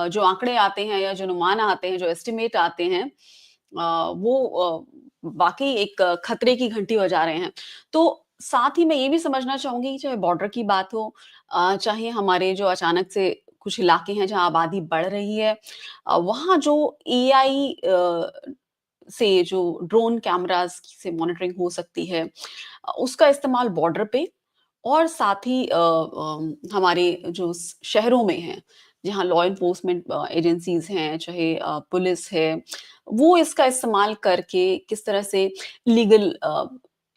जो आंकड़े आते हैं या जो अनुमान आते हैं, जो एस्टिमेट आते हैं वो वाक़ई एक खतरे की घंटी बजा रहे हैं। तो साथ ही मैं ये भी समझना चाहूँगी कि चाहे बॉर्डर की बात हो चाहे हमारे जो अचानक से कुछ इलाके हैं जहाँ आबादी बढ़ रही है वहाँ जो एआई से जो ड्रोन कैमरास से मॉनिटरिंग हो सकती है उसका इस्तेमाल बॉर्डर पे और साथ ही हमारे जो शहरों में हैं जहाँ लॉ इन्फोर्समेंट एजेंसीज हैं चाहे पुलिस है वो इसका इस्तेमाल करके किस तरह से लीगल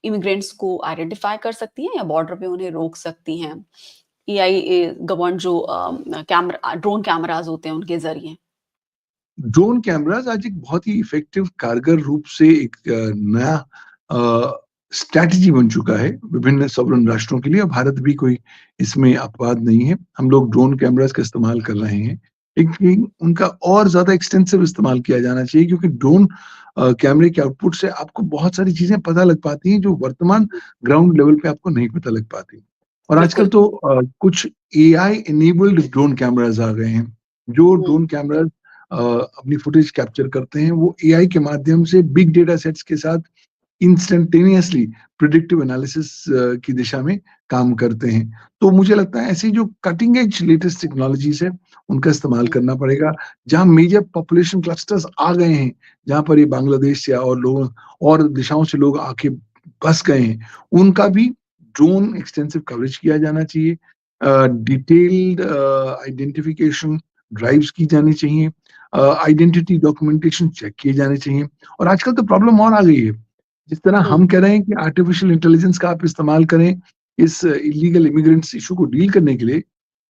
इमिग्रेंट्स को आइडेंटिफाई कर सकती हैं या बॉर्डर पे उन्हें रोक सकती हैं एआई गवर्न जो कैमरा ड्रोन कैमरास होते हैं उनके जरिए ड्रोन कैमराज़ आज एक बहुत ही इफ़ेक्टिव कारगर रूप से एक नया स्ट्रैटेजी बन चुका है विभिन्न सॉवरेन राष्ट्रों के लिए और भारत भी कोई इसमें अपवाद नहीं है। हम लोग ड्रोन कैमराज़ का इस्तेमाल कर रहे हैं। लेकिन उनका और ज़्यादा एक्सटेंसिव इस्तेमाल किया जाना चाहिए क्योंकि ड्रोन कैमरे के आउटपुट से आपको बहुत सारी चीज़ें पता लग पाती हैं जो वर्तमान ग्राउंड लेवल पे आपको नहीं पता लग पाती। और आजकल बिल्कुल तो कुछ एआई इनेबल्ड ड्रोन कैमराज़ आ गए हैं, जो हम्म ड्रोन कैमराज़ अपनी फुटेज कैप्चर करते हैं, वो एआई के माध्यम से बिग डेटा सेट्स के साथ इंस्टेंटेनियसली प्रिडिक्टिव एनालिसिस की दिशा में काम करते हैं। तो मुझे लगता है ऐसी जो कटिंग एज लेटेस्ट टेक्नोलॉजीज़ है, उनका इस्तेमाल हम्म करना पड़ेगा। जहाँ मेजर पॉपुलेशन क्लस्टर्स आ गए हैं, जहाँ पर ये बांग्लादेश या और लोगों और दिशाओं से लोग आके बस गए हैं, उनका भी ड्रोन एक्सटेंसिव कवरेज किया जाना चाहिए। डिटेल्ड आइडेंटिफिकेशन ड्राइव्स की जानी चाहिए। आइडेंटिटी डॉक्यूमेंटेशन चेक किए जाने चाहिए और आजकल तो प्रॉब्लम और आ गई है। जिस तरह हम्म हम कह रहे हैं कि आर्टिफिशियल इंटेलिजेंस का आप इस्तेमाल करें इस इल्लीगल इमिग्रेंट्स इश्यू को डील करने के लिए,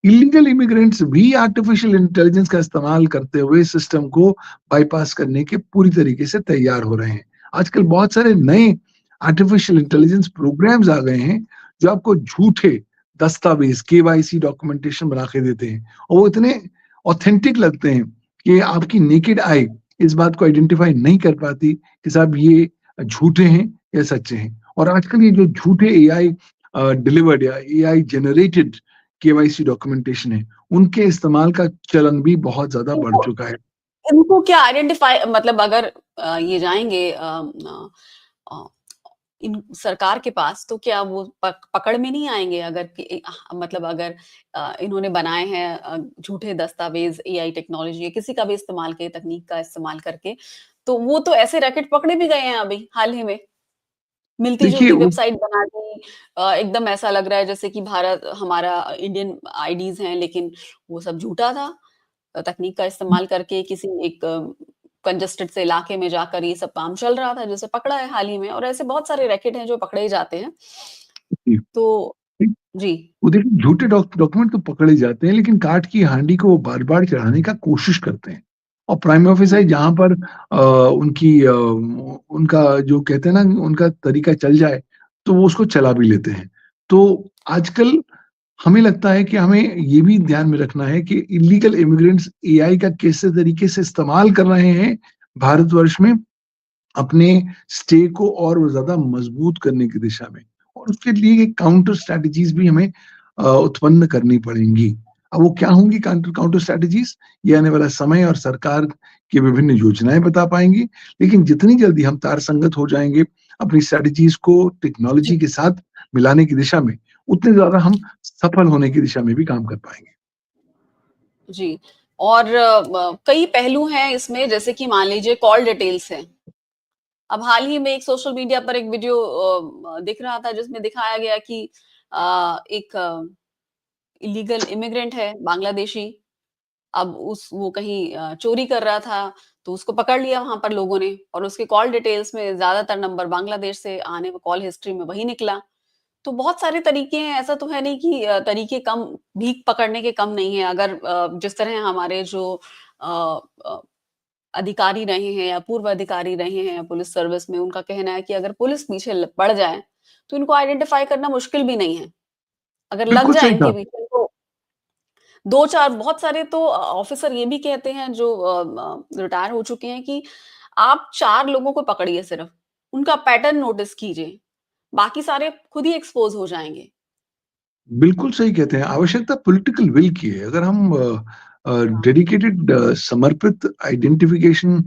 इल्लीगल इमिग्रेंट्स भी आर्टिफिशियल इंटेलिजेंस का इस्तेमाल करते हुए सिस्टम को बायपास करने के पूरी तरीके से तैयार हो रहे हैं। आजकल बहुत सारे नए आर्टिफिशियल इंटेलिजेंस प्रोग्राम्स आ गए हैं, जो आपको झूठे दस्तावेज, केवाईसी डॉक्यूमेंटेशन बना के देते हैं और वो इतने ऑथेंटिक लगते हैं कि आपकी नेकेड आई इस बात को आइडेंटिफाई नहीं कर पाती कि साहब ये झूठे हैं या सच्चे हैं। और आजकल ये जो झूठे एआई डिलीवर्ड या एआई जनरेटेड केवाईसी डॉक्यूमेंटेशन है, उनके इस्तेमाल का चलन भी बहुत ज़्यादा बढ़ इनको चुका है। इनको क्या आइडेंटिफाई मतलब अगर ये जाएंगे अ, इन सरकार के पास तो क्या वो पकड़ में नहीं आएँगे अगर मतलब अगर इन्होंने बनाए हैं झूठे दस्तावेज़ एआई टेक्नोलॉजी या किसी का भी इस्तेमाल के तकनीक का इस्तेमाल करके, तो वो तो ऐसे रैकेट पकड़े भी गए हैं अभी हाल ही में। देखिए मिलती-जुलती वो वेबसाइट बना दी एकदम ऐसा लग रहा है जैसे कि भारत हमारा इंडियन आईडीज़ हैं, लेकिन वो सब झूठा था। तकनीक का इस्तेमाल करके किसी एक कंजेस्टेड से इलाके में जाकर ये सब काम चल रहा था, जिसे पकड़ा है हाल ही में और ऐसे बहुत सारे रैकेट हैं जो पकड़े ही जाते हैं। जी, तो जी, वो देखिए झूठे डॉक्यूमेंट तो पकड़े जाते हैं, लेकिन काठ की हांडी को वो बार-बार चढ़ाने का कोशिश करते हैं। और प्राइमा हुँ, फेसाई जहाँ पर उनका जो कहते हैं ना उनका तरीका चल जाए, तो वो उसको चला भी लेते हैं। तो आजकल हमें लगता है कि हमें ये भी ध्यान में रखना है कि इल्लीगल इमिग्रेंट्स एआई का कैसे तरीके से इस्तेमाल कर रहे हैं भारतवर्ष में अपने स्टे को और ज़्यादा मजबूत करने की दिशा में और उसके लिए एक काउंटर स्ट्रैटेजीज़ भी हमें उत्पन्न करनी पड़ेंगी। अब वो क्या होंगी काउंटर काउंटर स्ट्रैटेजीज़? ये आने वाला समय और सरकार की विभिन्न योजनाएँ बता पाएँगी। लेकिन जितनी जल्दी हम तारसंगत हो जाएँगे अपनी स्ट्रैटेजीज़ को जी, टेक्नोलॉजी के साथ मिलाने की दिशा में, उतने ज़्यादा हम सफल होने की दिशा में भी काम कर पाएँगे। जी। और कई पहलू हैं इसमें जैसे कि मान लीजिए कॉल डिटेल्स हैं। अब हाल ही में एक सोशल मीडिया पर एक वीडियो दिख रहा था जिसमें दिखाया गया कि एक इलीगल इमिग्रेंट है बांग्लादेशी। अब उस वो कहीं चोरी कर रहा था, तो उसको पकड़ लिया वहाँ पर लोगों ने और उसके कॉल डिटेल्स में ज़्यादातर नंबर बांग्लादेश से आने कॉल हिस्ट्री में वही निकला। तो बहुत सारे तरीके हैं, ऐसा तो है नहीं कि तरीके कम भीख पकड़ने के कम नहीं है। अगर जिस तरह हमारे जो अ अ, अधिकारी रहे हैं या पूर्व अधिकारी रहे हैं पुलिस सर्विस में, उनका कहना है कि अगर पुलिस पीछे पड़ जाए, तो इनको आइडेंटिफ़ाई करना मुश्किल भी नहीं है। अगर लग बिल्कुल जाए सही कहा। इनके पीछे तो 2-4 बहुत सारे तो ऑफ़िसर ये भी कहते हैं जो रिटायर हो चुके हैं कि आप 4 लोगों को पकड़िए सिर्फ़, उनका पैटर्न नोटिस कीजिए, बाकी सारे खुद ही एक्सपोज़ हो जाएँगे। बिल्कुल सही कहते हैं, आवश्यकता पॉलिटिकल विल की है। अगर हम हाँ, डेडिकेटेड समर्पित आइडेंटिफिकेशन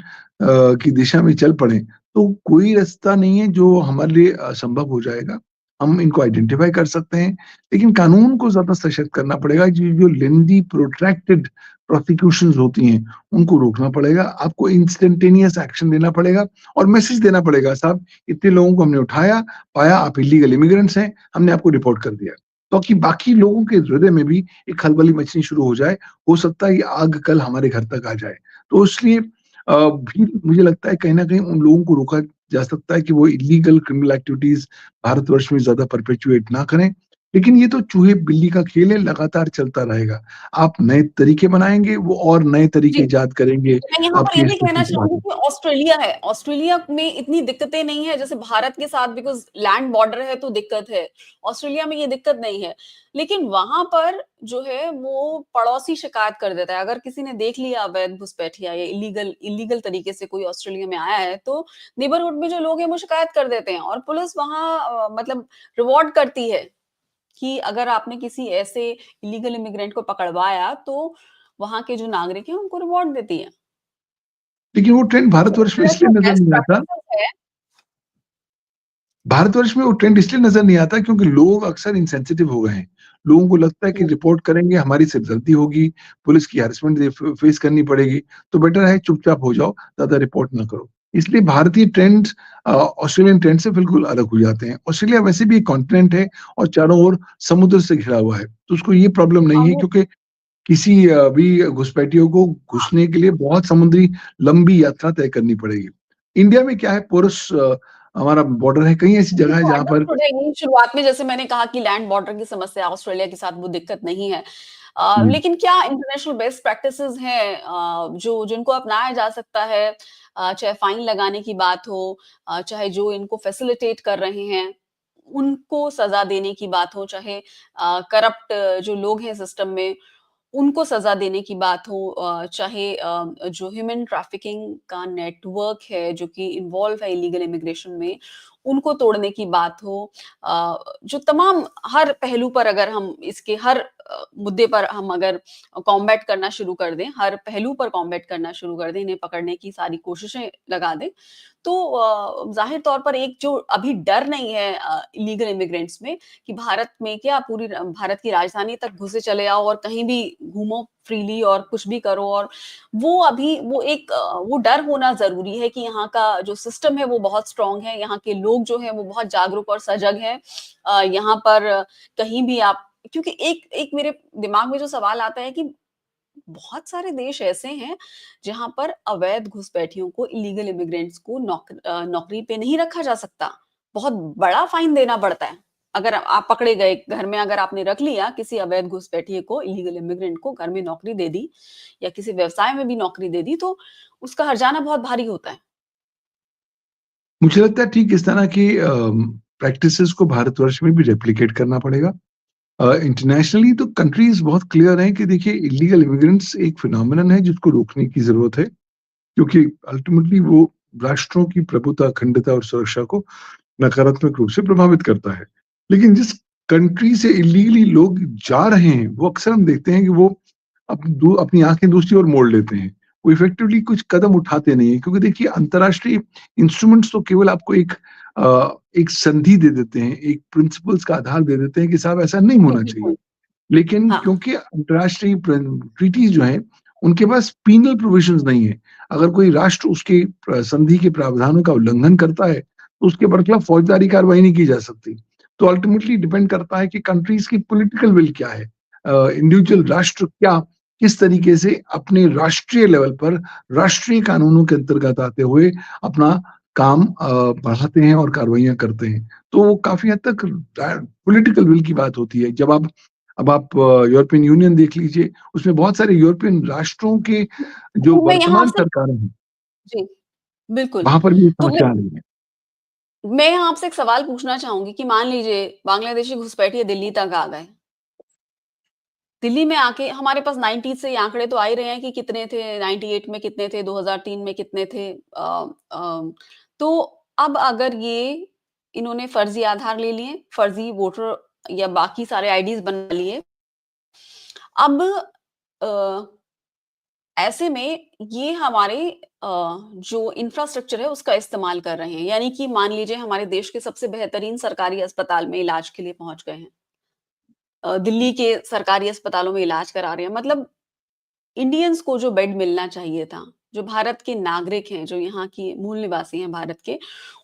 की दिशा में चल पड़े, तो कोई रास्ता नहीं है जो हमारे लिए असंभव हो जाएगा। हम इनको आइडेंटिफ़ाई कर सकते हैं, लेकिन कानून को ज़्यादा सशक्त करना पड़ेगा। जो जो लेंदी प्रोट्रैक्टेड प्रोसिक्यूशंस होती हैं, उनको रोकना पड़ेगा। आपको इंस्टेंटेनियस एक्शन लेना पड़ेगा और मैसेज देना पड़ेगा, साहब इतने लोगों को हमने उठाया, पाया आप इल्लीगल इमिग्रेंट्स हैं, हमने आपको रिपोर्ट कर दिया। ताकि बाकी लोगों के हृदय में भी एक खलबली मचनी शुरू हो जाए। हो सकता है ये आग कल हमारे घर तक आ जाए। तो इसलिए भी मुझे लगता है कहीं न कहीं उन लोगों को रोका जा सकता है कि वो इल्लीगल क्रिमिनल एक्टिविटीज़ भारतवर्ष में ज़्यादा परपेचुएट ना करें। लेकिन ये तो चूहे-बिल्ली का खेल है, लगातार चलता रहेगा। आप नए तरीके बनाएँगे, वो और नए तरीके जी। इजाद करेंगे मैं यहाँ पर ये अपने भी कहना शोषण के चाहूँगी बारे में। कि ऑस्ट्रेलिया है, ऑस्ट्रेलिया में इतनी दिक्कतें नहीं है जैसे भारत के साथ बिकॉज़ लैंड बॉर्डर है तो दिक्कत है। ऑस्ट्रेलिया में ये दिक्कत नहीं है। लेकिन वहाँ पर जो है वो पड़ोसी शिकायत कर देता है। अगर किसी ने देख लिया अवैध घुसपैठिया या इल्लीगल इल्लीगल तरीके से कोई ऑस्ट्रेलिया में आया है तो नेबरहुड में जो लोग हैं वो शिकायत कर देते हैं और पुलिस वहाँ मतलब रिवॉर्ड करती है कि अगर आपने किसी ऐसे इल्लीगल इमिग्रेंट को पकड़वाया तो वहाँ के जो नागरिक हैं उनको रिवॉर्ड देती है। लेकिन वो ट्रेंड तो इस भारतवर्ष में तरह इसलिए जो नज़र बेस्ट नहीं आता प्रैक्टिसेज़ है भारतवर्ष में वो ट्रेंड इसलिए नज़र नहीं आता क्योंकि लोग अक्सर इनसेंसिटिव हो गए हैं। लोगों को लगता है कि हुँ, रिपोर्ट करेंगे हमारी सिरदर्दी होगी, पुलिस की हैरेसमेंट फेस करनी पड़ेगी, तो बेटर है चुपचाप हो जाओ, ज़्यादा रिपोर्ट ना करो। इसलिए भारतीय ट्रेंड्स ऑस्ट्रेलियन ट्रेंड से बिल्कुल अलग हो जाते हैं। ऑस्ट्रेलिया वैसे भी एक कॉन्टिनेंट है और चारों ओर समुद्र से घिरा हुआ है, तो उसको ये प्रॉब्लम हाँ, नहीं है वो क्योंकि किसी भी घुसपैठियों को घुसने के लिए बहुत समुद्री लंबी यात्रा तय करनी पड़ेगी। इंडिया में क्या है पोरस हमारा बॉर्डर है, कई ऐसी ये जगह है तो जहाँ पर अंडरस्टूड है यही शुरुआत में जैसे मैंने कहा कि लैंड बॉर्डर की समस्या ऑस्ट्रेलिया के साथ वो दिक्कत नहीं है। हुँ, लेकिन क्या इंटरनेशनल बेस्ट प्रैक्टिसेज़ हैं जो जिनको अपनाया जा सकता है चाहे फाइन लगाने की बात हो चाहे जो इनको फैसिलिटेट कर रहे हैं, उनको सज़ा देने की बात हो, चाहे करप्ट जो लोग हैं सिस्टम में उनको सज़ा देने की बात हो चाहे जो ह्यूमन ट्रैफिकिंग का नेटवर्क है जो कि इन्वॉल्व है इलीगल इमिग्रेशन में, उनको तोड़ने की बात हो, जो तमाम हर पहलू पर अगर हम इसके हर मुद्दे पर हम अगर कॉम्बैट करना शुरू कर दें, हर पहलू पर कॉम्बैट करना शुरू कर दें, इन्हें पकड़ने की सारी कोशिशें लगा दें, तो ज़ाहिर तौर पर एक जो अभी डर नहीं है इल्लीगल इमिग्रेंट्स में कि भारत में क्या पूरी भारत की राजधानी तक घुसे चले आओ और कहीं भी घूमो फ्रीली और कुछ भी करो, और वो अभी वो एक वो डर होना ज़रूरी है कि यहाँ का जो सिस्टम है वो बहुत स्ट्रॉन्ग है, यहाँ के लोग जो हैं वो बहुत जागरूक और सजग हैं। यहाँ पर कहीं भी आप, क्योंकि एक एक मेरे दिमाग में जो सवाल आता है कि बहुत सारे देश ऐसे हैं जहाँ पर अवैध घुसपैठियों को, इलीगल इमिग्रेंट्स को नौकरी पे नहीं रखा जा सकता। बहुत बड़ा फाइन देना पड़ता है। अगर आप पकड़े गए घर में, अगर आपने रख लिया किसी अवैध घुसपैठिए को, इलीगल इमिग्रेंट को घर में नौकरी दे दी या किसी व्यवसाय में भी नौकरी दे दी, तो उसका हर्जाना बहुत भारी होता है। मुझे लगता है ठीक इस तरह की प्रैक्टिसेस को भारतवर्ष में भी रेप्लिकेट करना पड़ेगा। इंटरनेशनली तो कंट्रीज बहुत क्लियर हैं कि देखिए इलीगल इमिग्रेंट्स एक फिनोमिनन है जिसको रोकने की जरूरत है, क्योंकि अल्टीमेटली वो राष्ट्रों की प्रभुता, अखंडता और सुरक्षा को नकारात्मक रूप से प्रभावित करता है। लेकिन जिस कंट्री से इलीगली लोग जा रहे हैं, वो अक्सर हम देखते हैं कि वो अपनी आंखें दूसरी ओर मोड़ लेते हैं। वो इफेक्टिवली कुछ कदम उठाते नहीं है, क्योंकि देखिए अंतर्राष्ट्रीय इंस्ट्रूमेंट्स तो केवल आपको एक संधि दे देते हैं, एक प्रिंसिपल्स का आधार दे देते हैं कि साहब ऐसा नहीं जी, होना चाहिए। बिल्कुल। लेकिन हाँ, क्योंकि अंतर्राष्ट्रीय ट्रीटीज जो हैं, उनके पास पीनल प्रोविजंस नहीं है। अगर कोई राष्ट्र उसके संधि के प्रावधानों का उल्लंघन करता है, तो उसके बरखिलाफ फौजदारी कार्रवाई नहीं की जा सकती। तो अल्टीमेटली डिपेंड करता है कि कंट्रीज की पॉलिटिकल विल क्या है। इंडिविजुअल जी, राष्ट्र क्या किस तरीके से अपने राष्ट्रीय लेवल पर राष्ट्रीय कानूनों के अंतर्गत आते हुए अपना काम बढ़ाते हैं और कार्रवाइयाँ करते हैं। तो वो काफ़ी हद तक पॉलिटिकल विल की बात होती है। अब आप यूरोपियन यूनियन देख लीजिए, उसमें बहुत सारे यूरोपियन राष्ट्रों के जो तो मैं यहाँ वर्तमान आपसे, सरकारें हैं, जी, बिल्कुल। वहाँ पर भी ये तो समस्या आ रही है। मैं यहाँ आपसे एक सवाल पूछना चाहूँगी कि मान लीजिए बांग्लादेशी घुसपैठिए दिल्ली तक आ गए। दिल्ली में आके हमारे पास 90 से ये आंकड़े तो आ ही रहे हैं कि कितने थे, 98 में कितने थे, 2003 में कितने थे। तो अब अगर ये इन्होंने फर्जी आधार ले लिए, फर्जी वोटर या बाकी सारे आईडीज़ बना लिए। अब अ, ऐसे में ये हमारे जो इंफ्रास्ट्रक्चर है उसका इस्तेमाल कर रहे हैं। यानी कि मान लीजिए हमारे देश के सबसे बेहतरीन सरकारी अस्पताल में इलाज के लिए पहुँच गए हैं। दिल्ली के सरकारी अस्पतालों में इलाज करा रहे हैं। मतलब इंडियंस को जो बेड मिलना चाहिए था, जो भारत के नागरिक हैं, जो यहाँ की मूल निवासी हैं भारत के,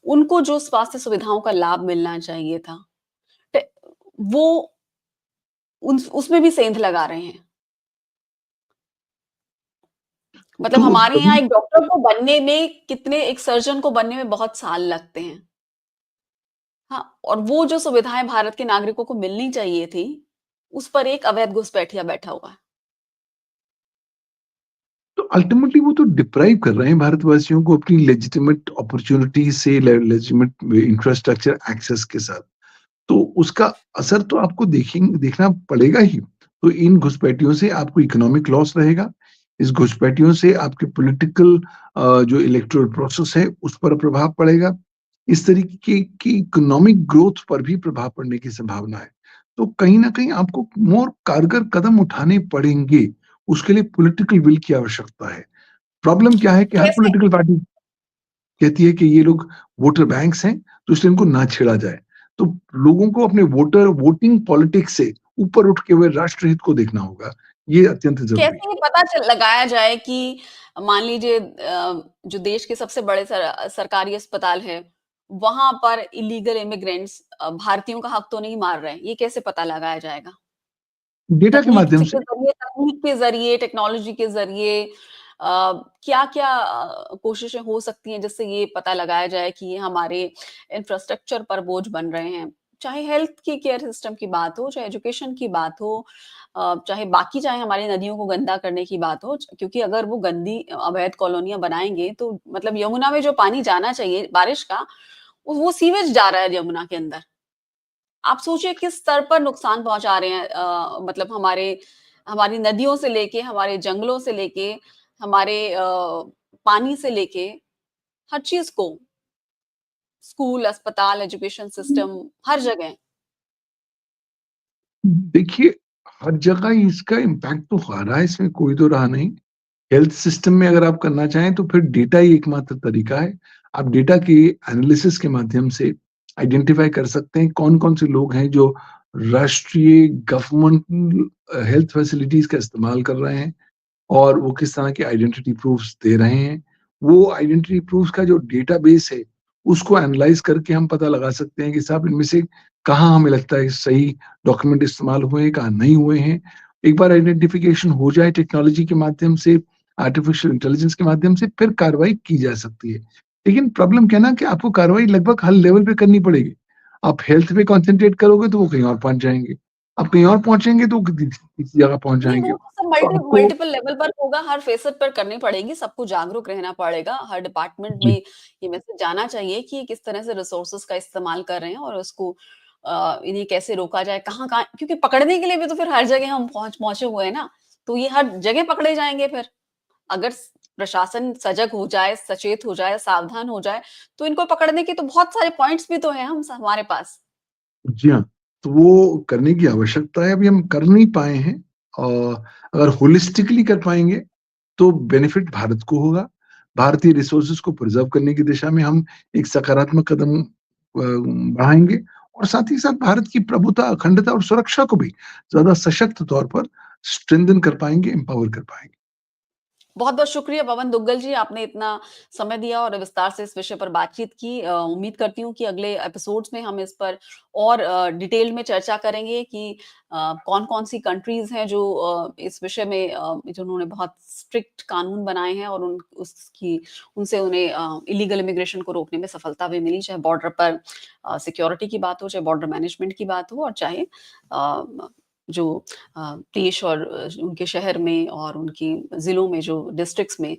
उनको जो स्वास्थ्य सुविधाओं का लाभ मिलना चाहिए था, ट वो उसमें भी सेंध लगा रहे हैं। मतलब तो हमारे यहाँ तभी एक डॉक्टर को बनने में कितने, एक सर्जन को बनने में बहुत साल लगते हैं। हाँ, और वो जो सुविधाएँ भारत के नागरिकों को मिलनी चाहिए थी, उस पर एक अवैध घुसपैठिया बैठा हुआ है। तो अल्टीमेटली वो तो डिप्राइव कर रहे हैं भारतवासियों को अपनी लेजिटिमेट अपॉर्च्युनिटी से, लेजिटिमेट इंफ्रास्ट्रक्चर एक्सेस के साथ। तो उसका असर तो आपको देखना पड़ेगा ही। तो इन घुसपैठियों से आपको इकोनॉमिक लॉस रहेगा। इस घुसपैठियों से आपके पॉलिटिकल जो इलेक्टोरल प्रोसेस है उस पर प्रभाव पड़ेगा। इस तरीके की इकोनॉमिक ग्रोथ पर भी प्रभाव पड़ने की संभावना है। तो कहीं न कहीं आपको मोर कारगर कदम उठाने पड़ेंगे। उसके लिए पॉलिटिकल विल की आवश्यकता है। प्रॉब्लम क्या है कि हर कैसे पॉलिटिकल पार्टी कहती है कि ये लोग वोटर बैंक्स हैं, तो इसलिए इनको ना छेड़ा जाए। तो लोगों को अपने वोटिंग पॉलिटिक्स से ऊपर उठ के हुए राष्ट्रहित को देखना होगा। ये अत्यंत ज़रूरी कैसे ये पता लगाया जाए कि मान लीजिए जो देश के सबसे बड़े सरकारी अस्पताल है, वहां पर इलीगल इमिग्रेंट्स भारतीयों का हक तो नहीं मार रहे हैं, ये कैसे पता लगाया जाएगा? है। डेटा के माध्यम से तकनीक के जरिए, टेक्नोलॉजी के जरिए क्या क्या कोशिशें हो सकती हैं जिससे ये पता लगाया जाए कि ये हमारे इंफ्रास्ट्रक्चर पर बोझ बन रहे हैं। चाहे हेल्थ की केयर सिस्टम की बात हो, चाहे एजुकेशन की बात हो, चाहे हमारी नदियों को गंदा करने की बात हो, क्योंकि अगर वो गंदी अवैध कॉलोनियां बनाएंगे तो मतलब यमुना में जो पानी जाना चाहिए बारिश का, वो सीवेज जा रहा है यमुना के अंदर। आप सोचिए किस स्तर पर नुकसान पहुंचा रहे हैं, मतलब हमारी नदियों से लेके, हमारे जंगलों से लेके, हमारे पानी से लेके, हर चीज को। स्कूल, अस्पताल, एजुकेशन सिस्टम हर जगह। देखिए, हर जगह इसका इम्पैक्ट तो आ रहा है, इसमें कोई दो राह नहीं। हेल्थ सिस्टम में अगर आप करना चाहें तो फिर डेटा ही एकमात्र तरीका है। आप डेटा के एनालिसिस के माध्यम से आइडेंटिफाई कर सकते हैं कौन-कौन से लोग हैं जो राष्ट्रीय गवर्नमेंट हेल्थ फैसिलिटीज़ का इस्तेमाल कर रहे हैं और वो किस तरह के आइडेंटिटी प्रूफ्स दे रहे हैं। वो आइडेंटिटी प्रूफ्स का जो डेटाबेस है, उसको एनालाइज़ करके हम पता लगा सकते हैं कि साहब इनमें से कहाँ हमें लगता है सही डॉक्यूमेंट इस्तेमाल हुए हैं, कहाँ नहीं हुए हैं। एक बार आइडेंटिफिकेशन हो जाए टेक्नोलॉजी के माध्यम से, आर्टिफिशियल इंटेलिजेंस के माध्यम से, फिर कार्रवाई की जा सकती है। लेकिन प्रॉब्लम क्या है ना कि आपको कार्रवाई लगभग हर लेवल पे करनी पड़ेगी। आप हेल्थ पे कॉन्संट्रेट करोगे तो वो कहीं और पहुँच जाएँगे। आप कहीं और पहुँचेंगे तो किसी जगह पहुँच नहीं, जाएँगे। वो तो सब तो आपको मल्टीपल लेवल पर होगा, हर फ़ेसेट पर करनी पड़ेगी, सबको जागरूक रहना पड़ेगा, हर डिपार्टमेंट में जी। ये मैसेज जाना चाहिए कि किस तरह से रिसोर्सेज़ का इस्तेमाल कर रहे हैं और उसको इन्हें कैसे रोका जाए, कहाँ-कहाँ क्योंकि पकड़ने के लिए भी तो फिर हर जगह हम पहुँचे हुए हैं ना, तो ये हर जगह पकड़े जाएँगे फिर। अगर प्रशासन सजग हो जाए, सचेत हो जाए, सावधान हो जाए, तो इनको पकड़ने के तो बहुत सारे पॉइंट्स भी तो हैं हमारे पास। जी हाँ, तो वो करने की आवश्यकता है, अभी हम कर नहीं पाए हैं। अगर होलिस्टिकली कर पाएँगे, तो बेनिफिट भारत को होगा। भारतीय रिसोर्सेज़ को प्रिज़र्व करने की दिशा में हम एक सकारात्मक कदम बढ़ाएँगे और साथ ही साथ भारत की प्रभुता, अखंडता और सुरक्षा को भी ज़्यादा सशक्त तौर पर स्ट्रेंथन कर पाएँगे, एम्पावर कर पाएँगे। बहुत-बहुत शुक्रिया पवन दुग्गल जी, आपने इतना समय दिया और विस्तार से इस विषय पर बातचीत की। उम्मीद करती हूँ कि अगले एपिसोड्स में हम इस पर और डिटेल में चर्चा करेंगे कि कौन-कौन सी कंट्रीज़ हैं जो इस विषय में जिन्होंने बहुत स्ट्रिक्ट कानून बनाए हैं और उनसे उन्हें इल्लीगल इमिग्रेशन को रोकने में सफलता भी मिली, चाहे बॉर्डर पर सिक्योरिटी की बात हो, चाहे बॉर्डर मैनेजमेंट की बात हो और चाहे जो देश और उनके शहर में और उनकी ज़िलों में जो डिस्ट्रिक्ट्स में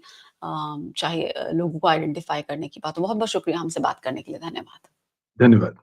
चाहे लोगों को आइडेंटिफ़ाई करने की बात हो। बहुत-बहुत शुक्रिया हमसे बात करने के लिए। धन्यवाद। धन्यवाद।